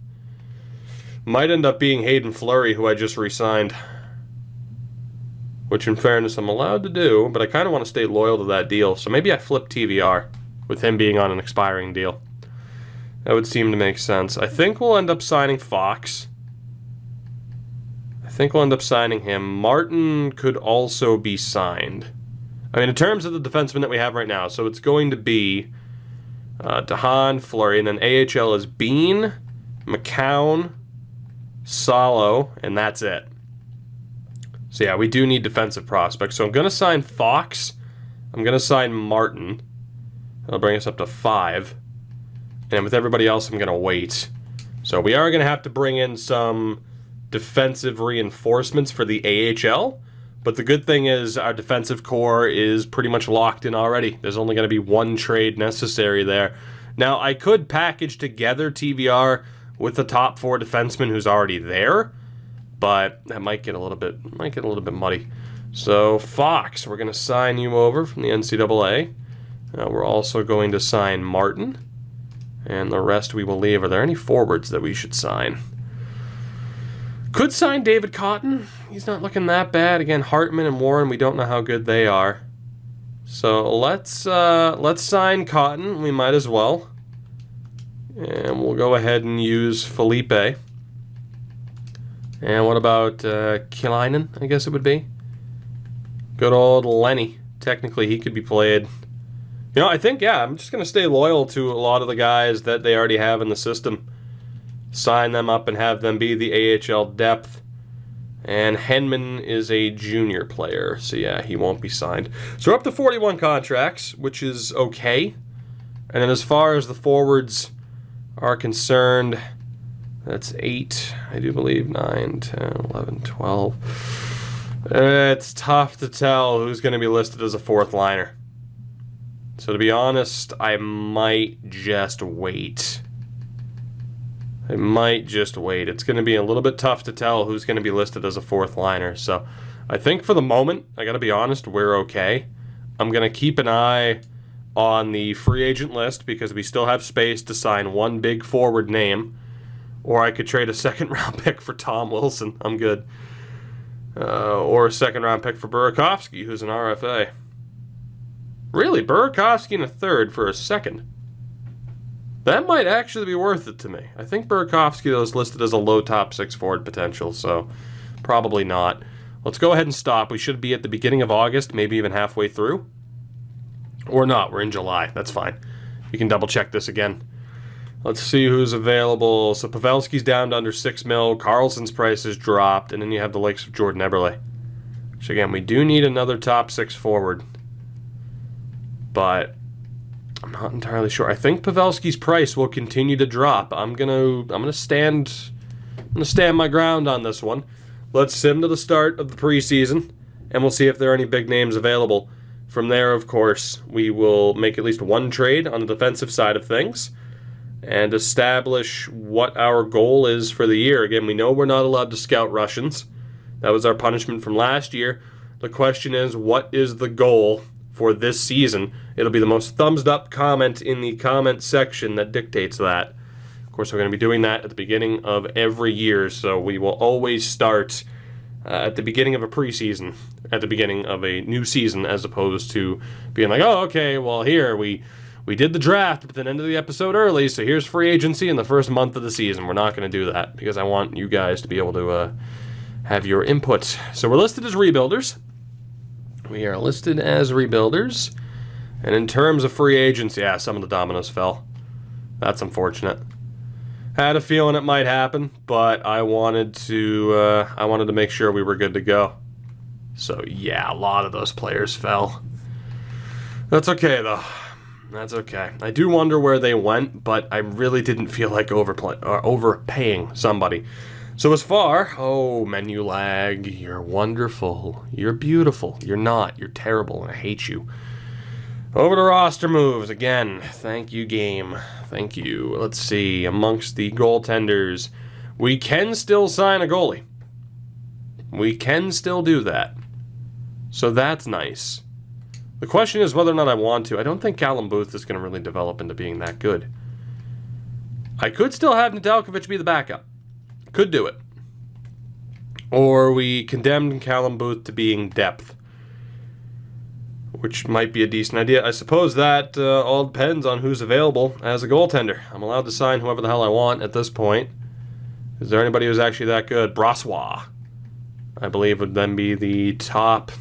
S1: Might end up being Hayden Fleury, who I just re-signed. Which in fairness, I'm allowed to do, but I kind of want to stay loyal to that deal. So maybe I flip TVR with him being on an expiring deal. That would seem to make sense. I think we'll end up signing Fox. I think we'll end up signing him. Martin could also be signed. I mean, in terms of the defensemen that we have right now, so it's going to be DeHaan, Fleury, and then AHL is Bean, McCown, Salo, and that's it. So yeah, we do need defensive prospects. So I'm going to sign Fox. I'm going to sign Martin. That'll bring us up to 5. And with everybody else, I'm going to wait. So we are going to have to bring in some defensive reinforcements for the AHL. But the good thing is our defensive core is pretty much locked in already. There's only going to be one trade necessary there. Now, I could package together TVR with the top 4 defensemen who's already there, but that might get a little bit muddy. So Fox, we're going to sign you over from the NCAA. We're also going to sign Martin, and the rest we will leave. Are there any forwards that we should sign? Could sign David Cotton. He's not looking that bad. Again, Hartman and Warren, we don't know how good they are. So let's sign Cotton. We might as well. And we'll go ahead and use Felipe. And what about Kilainen, I guess it would be? Good old Lenny. Technically, he could be played. You know, I think, yeah, I'm just going to stay loyal to a lot of the guys that they already have in the system. Sign them up and have them be the AHL depth. And Henman is a junior player, so yeah, he won't be signed. So we're up to 41 contracts, which is okay. And then as far as the forwards are concerned, that's 8, I do believe, 9, 10, 11, 12. It's tough to tell who's going to be listed as a 4th liner. So to be honest, I might just wait. It's going to be a little bit tough to tell who's going to be listed as a 4th liner. So I think for the moment, I got to be honest, we're okay. I'm going to keep an eye on the free agent list because we still have space to sign one big forward name. Or I could trade a 2nd round pick for Tom Wilson. I'm good. Or a 2nd round pick for Burakovsky, who's an RFA. Really? Burakovsky and a 3rd for a 2nd? That might actually be worth it to me. I think Burakovsky, though, is listed as a low top 6 forward potential, so probably not. Let's go ahead and stop. We should be at the beginning of August, maybe even halfway through. Or not. We're in July. That's fine. You can double check this again. Let's see who's available. So Pavelski's down to under 6 mil. Carlson's price has dropped. And then you have the likes of Jordan Eberle. Which, again, we do need another top 6 forward. But I'm not entirely sure. I think Pavelski's price will continue to drop. I'm gonna stand my ground on this one. Let's sim to the start of the preseason, and we'll see if there are any big names available. From there, of course, we will make at least one trade on the defensive side of things and establish what our goal is for the year. Again, we know we're not allowed to scout Russians. That was our punishment from last year. The question is, what is the goal for this season? It'll be the most thumbs up comment in the comment section that dictates that. Of course, we're going to be doing that at the beginning of every year, so we will always start at the beginning of a preseason, at the beginning of a new season, as opposed to being like, oh, okay, well, here, we did the draft at the end of the episode early, so here's free agency in the first month of the season. We're not going to do that, because I want you guys to be able to have your input. So we're listed as rebuilders. We are listed as rebuilders. And in terms of free agents, yeah, some of the dominoes fell. That's unfortunate. Had a feeling it might happen, but I wanted to make sure we were good to go. So yeah, a lot of those players fell. That's okay though. That's okay. I do wonder where they went, but I really didn't feel like overpaying somebody. So as far, oh, menu lag, you're wonderful, you're beautiful, you're not, you're terrible, and I hate you. Over to roster moves again. Thank you, game. Thank you. Let's see. Amongst the goaltenders, we can still sign a goalie. We can still do that. So that's nice. The question is whether or not I want to. I don't think Callum Booth is going to really develop into being that good. I could still have Nedeljkovic be the backup. Could do it. Or we condemned Callum Booth to being depth, which might be a decent idea. I suppose that all depends on who's available as a goaltender. I'm allowed to sign whoever the hell I want at this point. Is there anybody who's actually that good? Brossois, I believe, would then be the top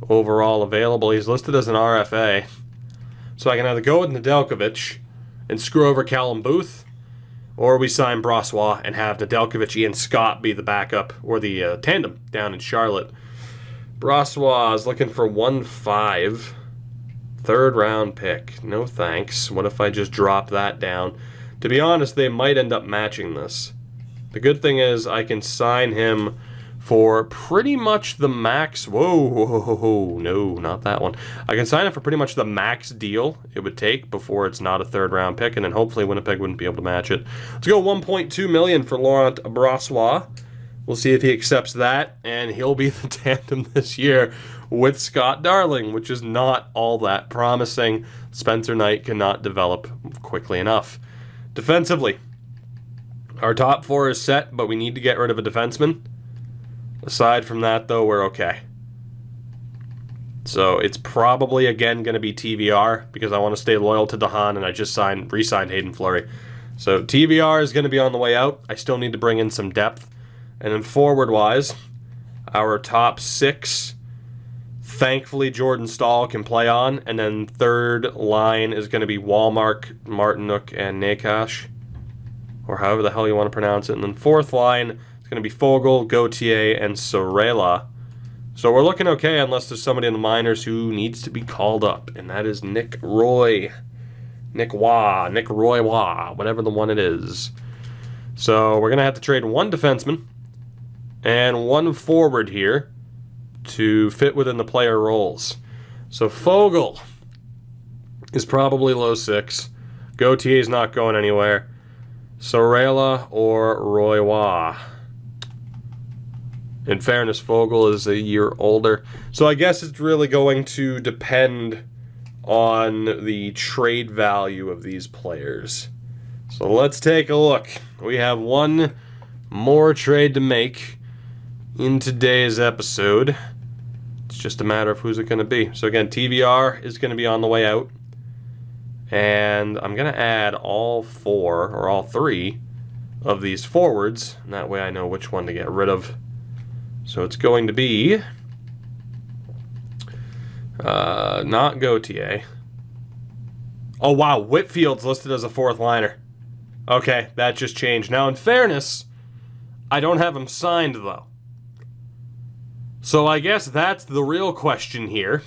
S1: overall available. He's listed as an RFA. So I can either go with Nedeljkovic and screw over Callum Booth, or we sign Brossois and have Nedeljkovic, Ian Scott be the backup, or the tandem down in Charlotte. Brossois is looking for 1.5. Third round pick. No thanks. What if I just drop that down? To be honest, they might end up matching this. The good thing is I can sign him for pretty much the max. Whoa, no, not that one. I can sign him for pretty much the max deal it would take before it's not a third round pick, and then hopefully Winnipeg wouldn't be able to match it. Let's go 1.2 million for Laurent Brossois. We'll see if he accepts that, and he'll be the tandem this year with Scott Darling, which is not all that promising. Spencer Knight cannot develop quickly enough. Defensively, our top four is set, but we need to get rid of a defenseman. Aside from that, though, we're okay. So it's probably, again, going to be TVR, because I want to stay loyal to DeHaan, and I just re-signed Hayden Fleury. So TVR is going to be on the way out. I still need to bring in some depth. And then forward-wise, our top six, thankfully Jordan Stahl can play on. And then third line is going to be Walmark, Martinuk, and Nakash, or however the hell you want to pronounce it. And then fourth line is going to be Foegele, Gauthier, and Sorella. So we're looking okay unless there's somebody in the minors who needs to be called up. And that is Nick Roy. Nick Roy Wah, whatever the one it is. So we're going to have to trade one defenseman and one forward here to fit within the player roles. So Foegele is probably low 6. Gautier's not going anywhere. Sorella or Roy Wah. In fairness, Foegele is a year older. So I guess it's really going to depend on the trade value of these players. So let's take a look. We have one more trade to make in today's episode. It's just a matter of who's it going to be. So again, TVR is going to be on the way out. And I'm going to add all 4 or all 3 of these forwards. And that way I know which one to get rid of. So it's going to be not Gauthier. Oh wow, Whitfield's listed as a 4th liner. Okay, that just changed. Now in fairness, I don't have him signed though. So I guess that's the real question here,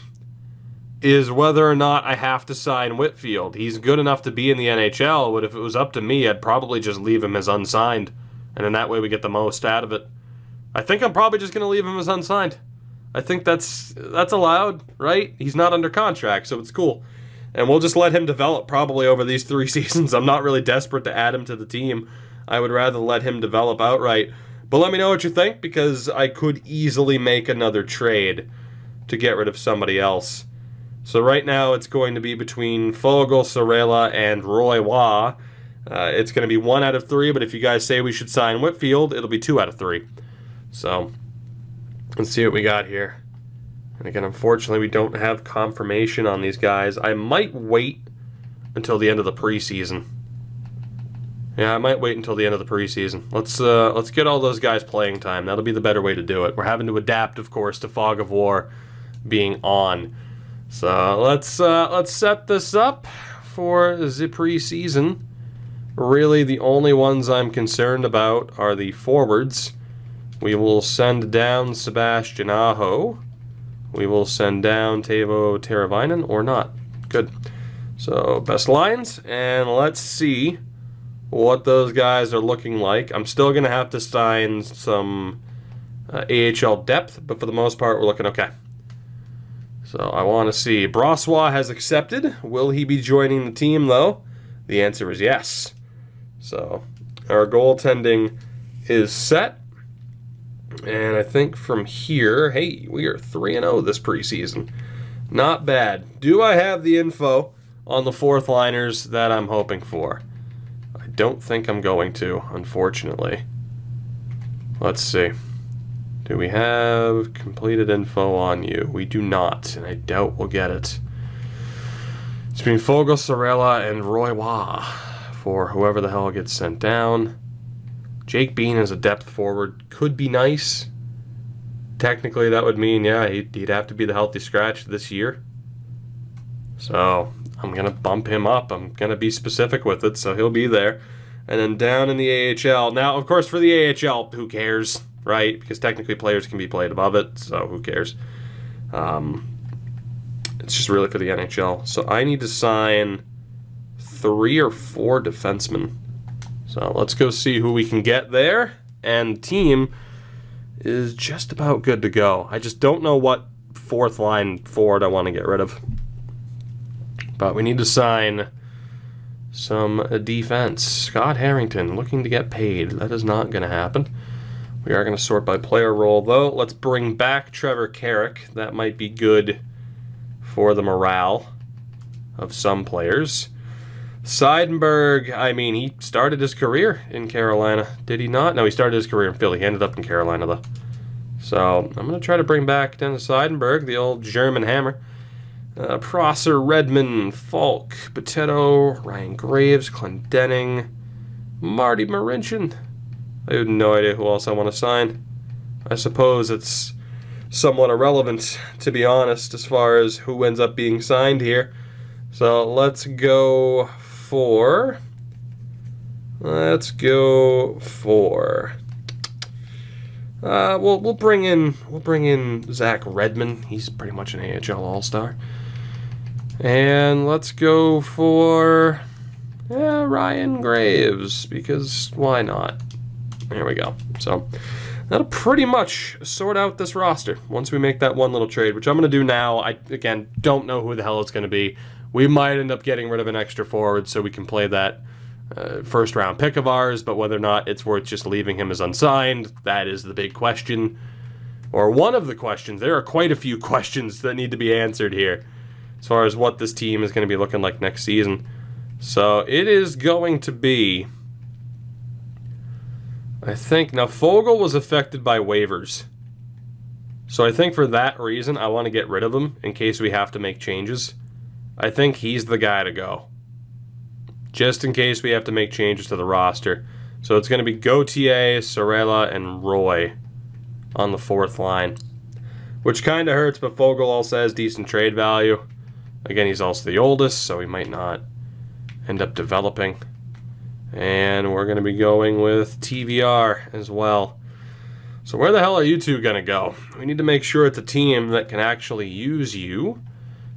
S1: is whether or not I have to sign Whitfield. He's good enough to be in the NHL, but if it was up to me, I'd probably just leave him as unsigned. And in that way we get the most out of it. I think I'm probably just going to leave him as unsigned. I think that's allowed, right? He's not under contract, so it's cool. And we'll just let him develop probably over these 3 seasons. I'm not really desperate to add him to the team. I would rather let him develop outright. But let me know what you think, because I could easily make another trade to get rid of somebody else. So right now it's going to be between Foegele, Sorella, and Roy Wah. It's going to be 1 out of 3, but if you guys say we should sign Whitfield, it'll be 2 out of 3. So let's see what we got here. And again, unfortunately, we don't have confirmation on these guys. I might wait until the end of the preseason. Yeah, I might wait until the end of the preseason. Let's get all those guys playing time. That'll be the better way to do it. We're having to adapt, of course, to Fog of War being on. So let's set this up for the preseason. Really, the only ones I'm concerned about are the forwards. We will send down Sebastian Aho. We will send down Teuvo Teravainen, or not. Good. So, best lines, and let's see what those guys are looking like. I'm still going to have to sign some AHL depth, but for the most part, we're looking okay. So I want to see. Brossois has accepted. Will he be joining the team, though? The answer is yes. So our goaltending is set. And I think from here, hey, we are 3-0 this preseason. Not bad. Do I have the info on the fourth liners that I'm hoping for? I don't think I'm going to, unfortunately. Let's see. Do we have completed info on you? We do not, and I doubt we'll get it. It's between Foegele, Sorella, and Roy Waugh for whoever the hell gets sent down. Jake Bean as a depth forward could be nice. Technically, that would mean, yeah, he'd have to be the healthy scratch this year. So I'm going to bump him up. I'm going to be specific with it, so he'll be there. And then down in the AHL. Now, of course, for the AHL, who cares, right? Because technically players can be played above it, so who cares? It's just really for the NHL. So I need to sign 3 or 4 defensemen. So let's go see who we can get there. And the team is just about good to go. I just don't know what fourth line forward I want to get rid of. But we need to sign some defense. Scott Harrington looking to get paid. That is not going to happen. We are going to sort by player role, though. Let's bring back Trevor Carrick. That might be good for the morale of some players. Seidenberg, I mean, he started his career in Carolina. Did he not? No, he started his career in Philly. He ended up in Carolina, though. So I'm going to try to bring back Dennis Seidenberg, the old German hammer. Prosser, Redmond, Falk, Potato, Ryan Graves, Clendenning, Marty Marincin. I have no idea who else I want to sign. I suppose it's somewhat irrelevant, to be honest, as far as who ends up being signed here. So let's go for... We'll bring in Zach Redmond. He's pretty much an AHL All-Star. And let's go for Ryan Graves, because why not? There we go. So that'll pretty much sort out this roster once we make that one little trade, which I'm going to do now. I, again, don't know who the hell it's going to be. We might end up getting rid of an extra forward so we can play that first-round pick of ours, but whether or not it's worth just leaving him as unsigned, that is the big question. Or one of the questions. There are quite a few questions that need to be answered here as far as what this team is going to be looking like next season. So it is going to be... I think... Now, Foegele was affected by waivers. So I think for that reason, I want to get rid of him in case we have to make changes. I think he's the guy to go. Just in case we have to make changes to the roster. So it's going to be Gauthier, Sorella, and Roy on the fourth line. Which kind of hurts, but Foegele also has decent trade value. Again, he's also the oldest, so he might not end up developing. And we're going to be going with TVR as well. So where the hell are you two going to go? We need to make sure it's a team that can actually use you.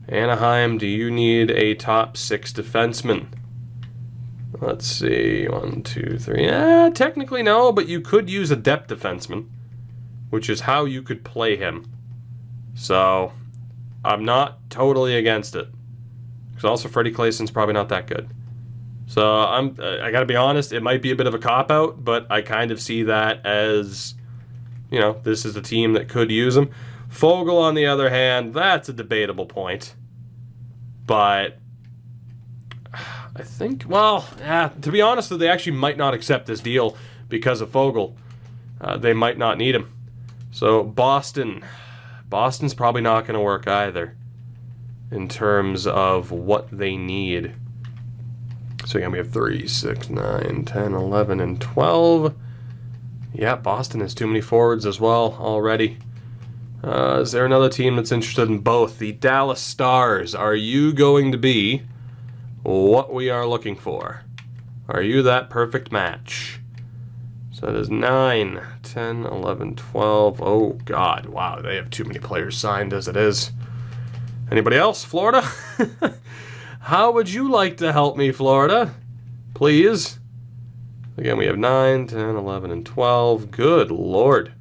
S1: Anaheim, do you need a top 6 defenseman? Let's see. 1, 2, 3. Technically no, but you could use a depth defenseman, which is how you could play him. So I'm not totally against it. Because also Freddie Claeson's probably not that good. So I gotta be honest, it might be a bit of a cop-out, but I kind of see that as, you know, this is a team that could use him. Foegele, on the other hand, that's a debatable point. But I think, well, to be honest, they actually might not accept this deal because of Foegele. They might not need him. So Boston's probably not going to work either in terms of what they need. So again, we have 3, 6, 9, 10, 11, and 12. Yeah, Boston has too many forwards as well already. Is there another team that's interested in both? The Dallas Stars. Are you going to be what we are looking for? Are you that perfect match? So that is 9, 10, 11, 12. Oh, God. Wow, they have too many players signed as it is. Anybody else? Florida? How would you like to help me, Florida? Please? Again, we have 9, 10, 11, and 12. Good Lord.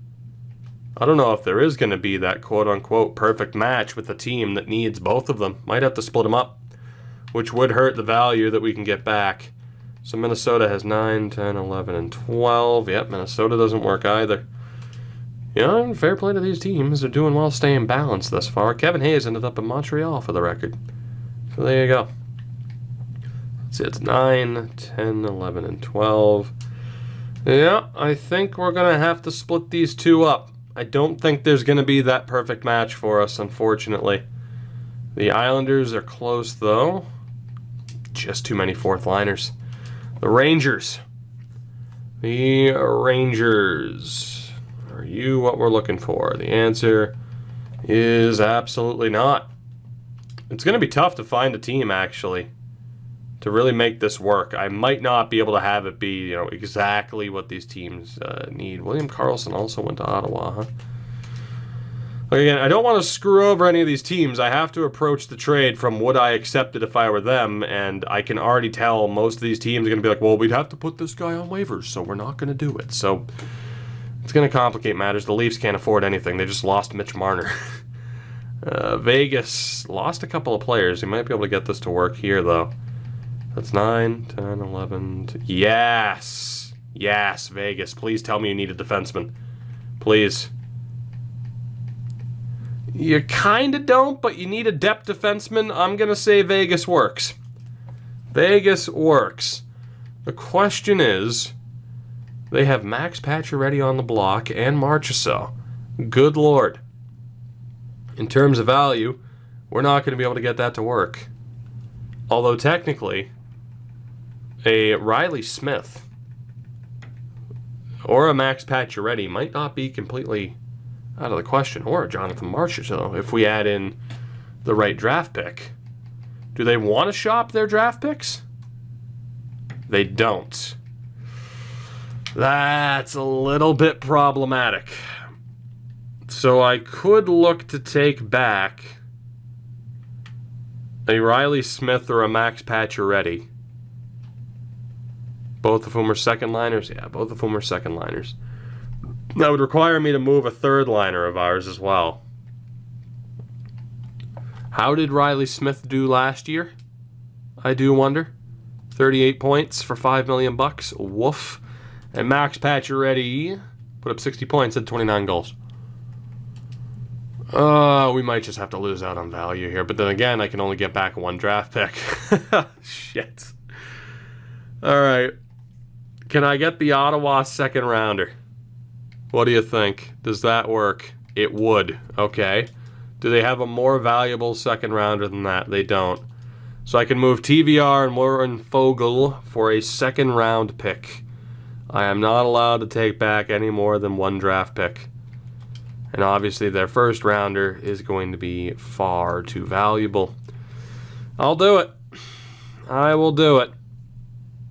S1: I don't know if there is going to be that quote-unquote perfect match with a team that needs both of them. Might have to split them up, which would hurt the value that we can get back. So Minnesota has 9, 10, 11, and 12. Yep, Minnesota doesn't work either. Yeah, fair play to these teams. They're doing well staying balanced thus far. Kevin Hayes ended up in Montreal for the record. So there you go. Let's see, it's 9, 10, 11, and 12. Yeah, I think we're going to have to split these two up. I don't think there's going to be that perfect match for us, unfortunately. The Islanders are close, though. Just too many fourth liners. The Rangers. The Rangers. Are you what we're looking for? The answer is absolutely not. It's going to be tough to find a team, actually, to really make this work. I might not be able to have it be, exactly what these teams need. William Karlsson also went to Ottawa, huh? Again, I don't want to screw over any of these teams. I have to approach the trade from what I accepted if I were them, and I can already tell most of these teams are going to be like, well, we'd have to put this guy on waivers, so we're not going to do it. So it's going to complicate matters. The Leafs can't afford anything. They just lost Mitch Marner. Vegas lost a couple of players. You might be able to get this to work here, though. That's 9, 10, 11... Yes! Yes, Vegas. Please tell me you need a defenseman. Please. You kind of don't, but you need a depth defenseman. I'm going to say Vegas works. Vegas works. The question is, they have Max Pacioretty on the block and Marchessault. Good Lord. In terms of value, we're not going to be able to get that to work. Although technically, a Riley Smith or a Max Pacioretty might not be completely out of the question, or a Jonathan Marchessault if we add in the right draft pick. Do they want to shop their draft picks? They don't. That's a little bit problematic. So I could look to take back a Riley Smith or a Max Pacioretty. Both of whom are second liners? Yeah, both of whom are second liners. That would require me to move a third liner of ours as well. How did Riley Smith do last year? I do wonder. 38 points for $5 million. Woof. And Max Pacioretty put up 60 points and 29 goals. We might just have to lose out on value here. But then again, I can only get back one draft pick. Shit. All right. Can I get the Ottawa second rounder? What do you think? Does that work? It would. Okay. Do they have a more valuable second rounder than that? They don't. So I can move TVR and Warren Foegele for a second round pick. I am not allowed to take back any more than one draft pick. And obviously their first rounder is going to be far too valuable. I'll do it. I will do it.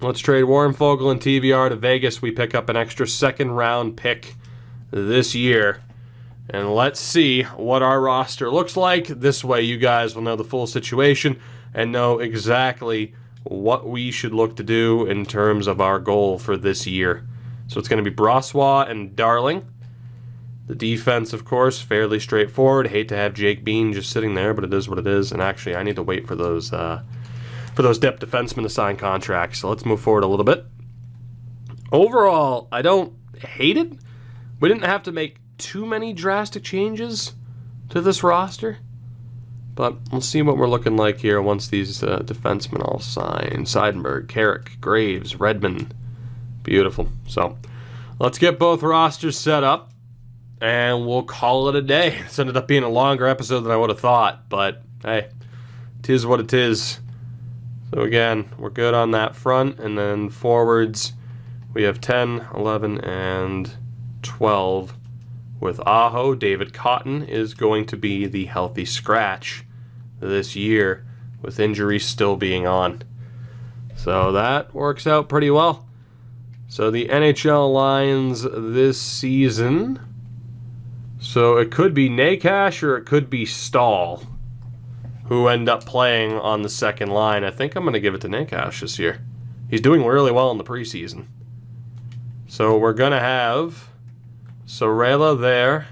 S1: Let's trade Warren Foegele and TVR to Vegas. We pick up an extra second round pick this year. And let's see what our roster looks like. This way you guys will know the full situation and know exactly what we should look to do in terms of our goal for this year. So it's going to be Brossoit and Darling. The defense, of course, fairly straightforward. Hate to have Jake Bean just sitting there, but it is what it is. And actually, I need to wait for those depth defensemen to sign contracts. So let's move forward a little bit. Overall, I don't hate it. We didn't have to make too many drastic changes to this roster. But we'll see what we're looking like here once these defensemen all sign. Seidenberg, Carrick, Graves, Redmond. Beautiful. So let's get both rosters set up, and we'll call it a day. It's ended up being a longer episode than I would have thought, but hey, 'tis what it is. So again, we're good on that front, and then forwards, we have 10, 11, and 12. With Aho, David Cotton is going to be the healthy scratch this year, with injuries still being on. So that works out pretty well. So the NHL lines this season, so it could be Nakash or it could be Stahl who end up playing on the second line. I think I'm going to give it to Nakash this year. He's doing really well in the preseason. So we're going to have Sorella there,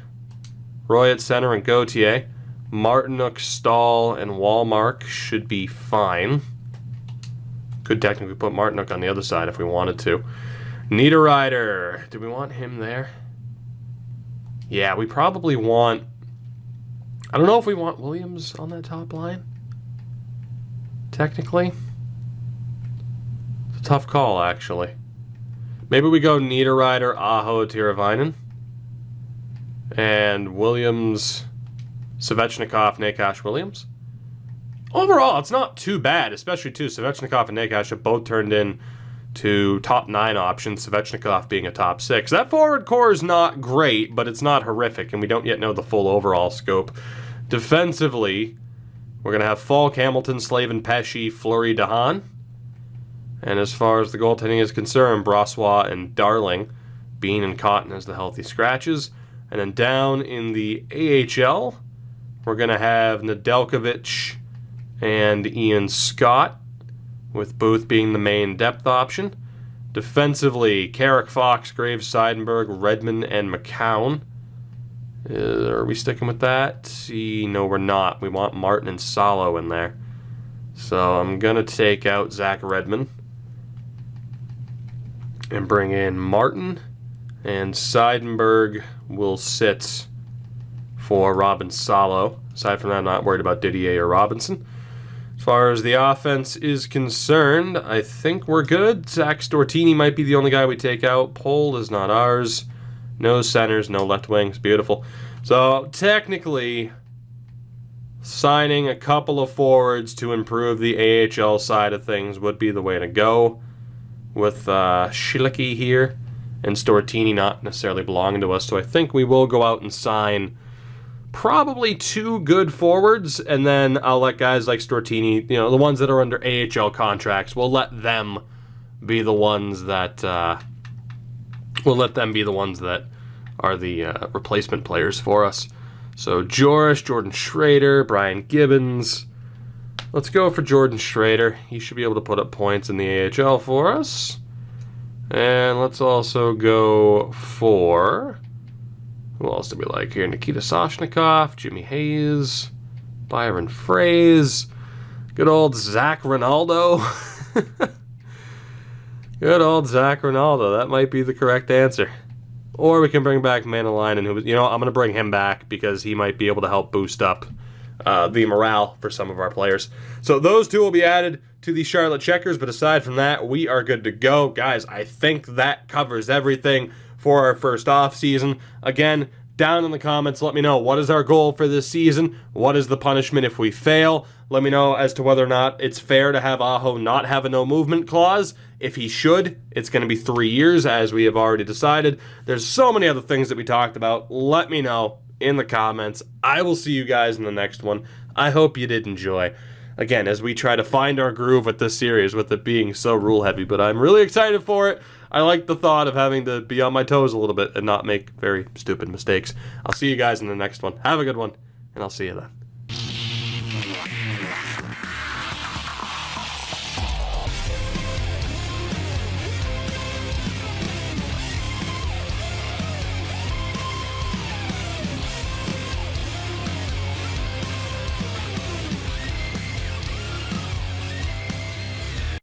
S1: Roy at center and Gauthier. Martinook, Stahl, and Wallmark should be fine. Could technically put Martinook on the other side if we wanted to. Niederreiter. Do we want him there? Yeah, we probably want... I don't know if we want Williams on that top line. Technically. It's a tough call, actually. Maybe we go Niederreiter, Aho, Tiravainen. And Williams, Svechnikov, Nakash, Williams. Overall, it's not too bad, especially too. Svechnikov and Nakash have both turned in to top 9 options, Svechnikov being a top 6. That forward core is not great, but it's not horrific, and we don't yet know the full overall scope. Defensively, we're going to have Falk, Hamilton, Slavin, Pesci, Fleury, DeHaan. And as far as the goaltending is concerned, Brossois and Darling, Bean and Cotton as the healthy scratches. And then down in the AHL, we're going to have Nedeljkovic and Ian Scott, with Booth being the main depth option. Defensively, Carrick, Fox, Graves, Seidenberg, Redmond, and McCown. Are we sticking with that? No, we're not. We want Martin and Salo in there. So I'm going to take out Zach Redmond and bring in Martin, and Seidenberg will sit for Robin Salo. Aside from that, I'm not worried about Didier or Robinson. As far as the offense is concerned, I think we're good. Zach Stortini might be the only guy we take out. Pole is not ours. No centers, no left wings. Beautiful. So technically, signing a couple of forwards to improve the AHL side of things would be the way to go. With Schillicky here and Stortini not necessarily belonging to us. So I think we will go out and sign probably 2 good forwards, and then I'll let guys like Stortini, the ones that are under AHL contracts, we'll let them be the ones that are the replacement players for us. So Joris, Jordan Schrader, Brian Gibbons. Let's go for Jordan Schrader. He should be able to put up points in the AHL for us. And let's also go for... who else do we like here? Nikita Soshnikov, Jimmy Hayes, Byron Fraze, good old Zach Ronaldo. Good old Zach Ronaldo. That might be the correct answer. Or we can bring back Manalainen, who, I'm going to bring him back because he might be able to help boost up the morale for some of our players. So those 2 will be added to the Charlotte Checkers, but aside from that, we are good to go. Guys, I think that covers everything for our first off season. Again, down in the comments, let me know, what is our goal for this season? What is the punishment if we fail? Let me know as to whether or not it's fair to have Aho not have a no movement clause. If he should, it's going to be 3 years, as we have already decided. There's so many other things that we talked about. Let me know in the comments. I will see you guys in the next one. I hope you did enjoy. Again, as we try to find our groove with this series, with it being so rule heavy, but I'm really excited for it. I like the thought of having to be on my toes a little bit and not make very stupid mistakes. I'll see you guys in the next one. Have a good one, and I'll see you then.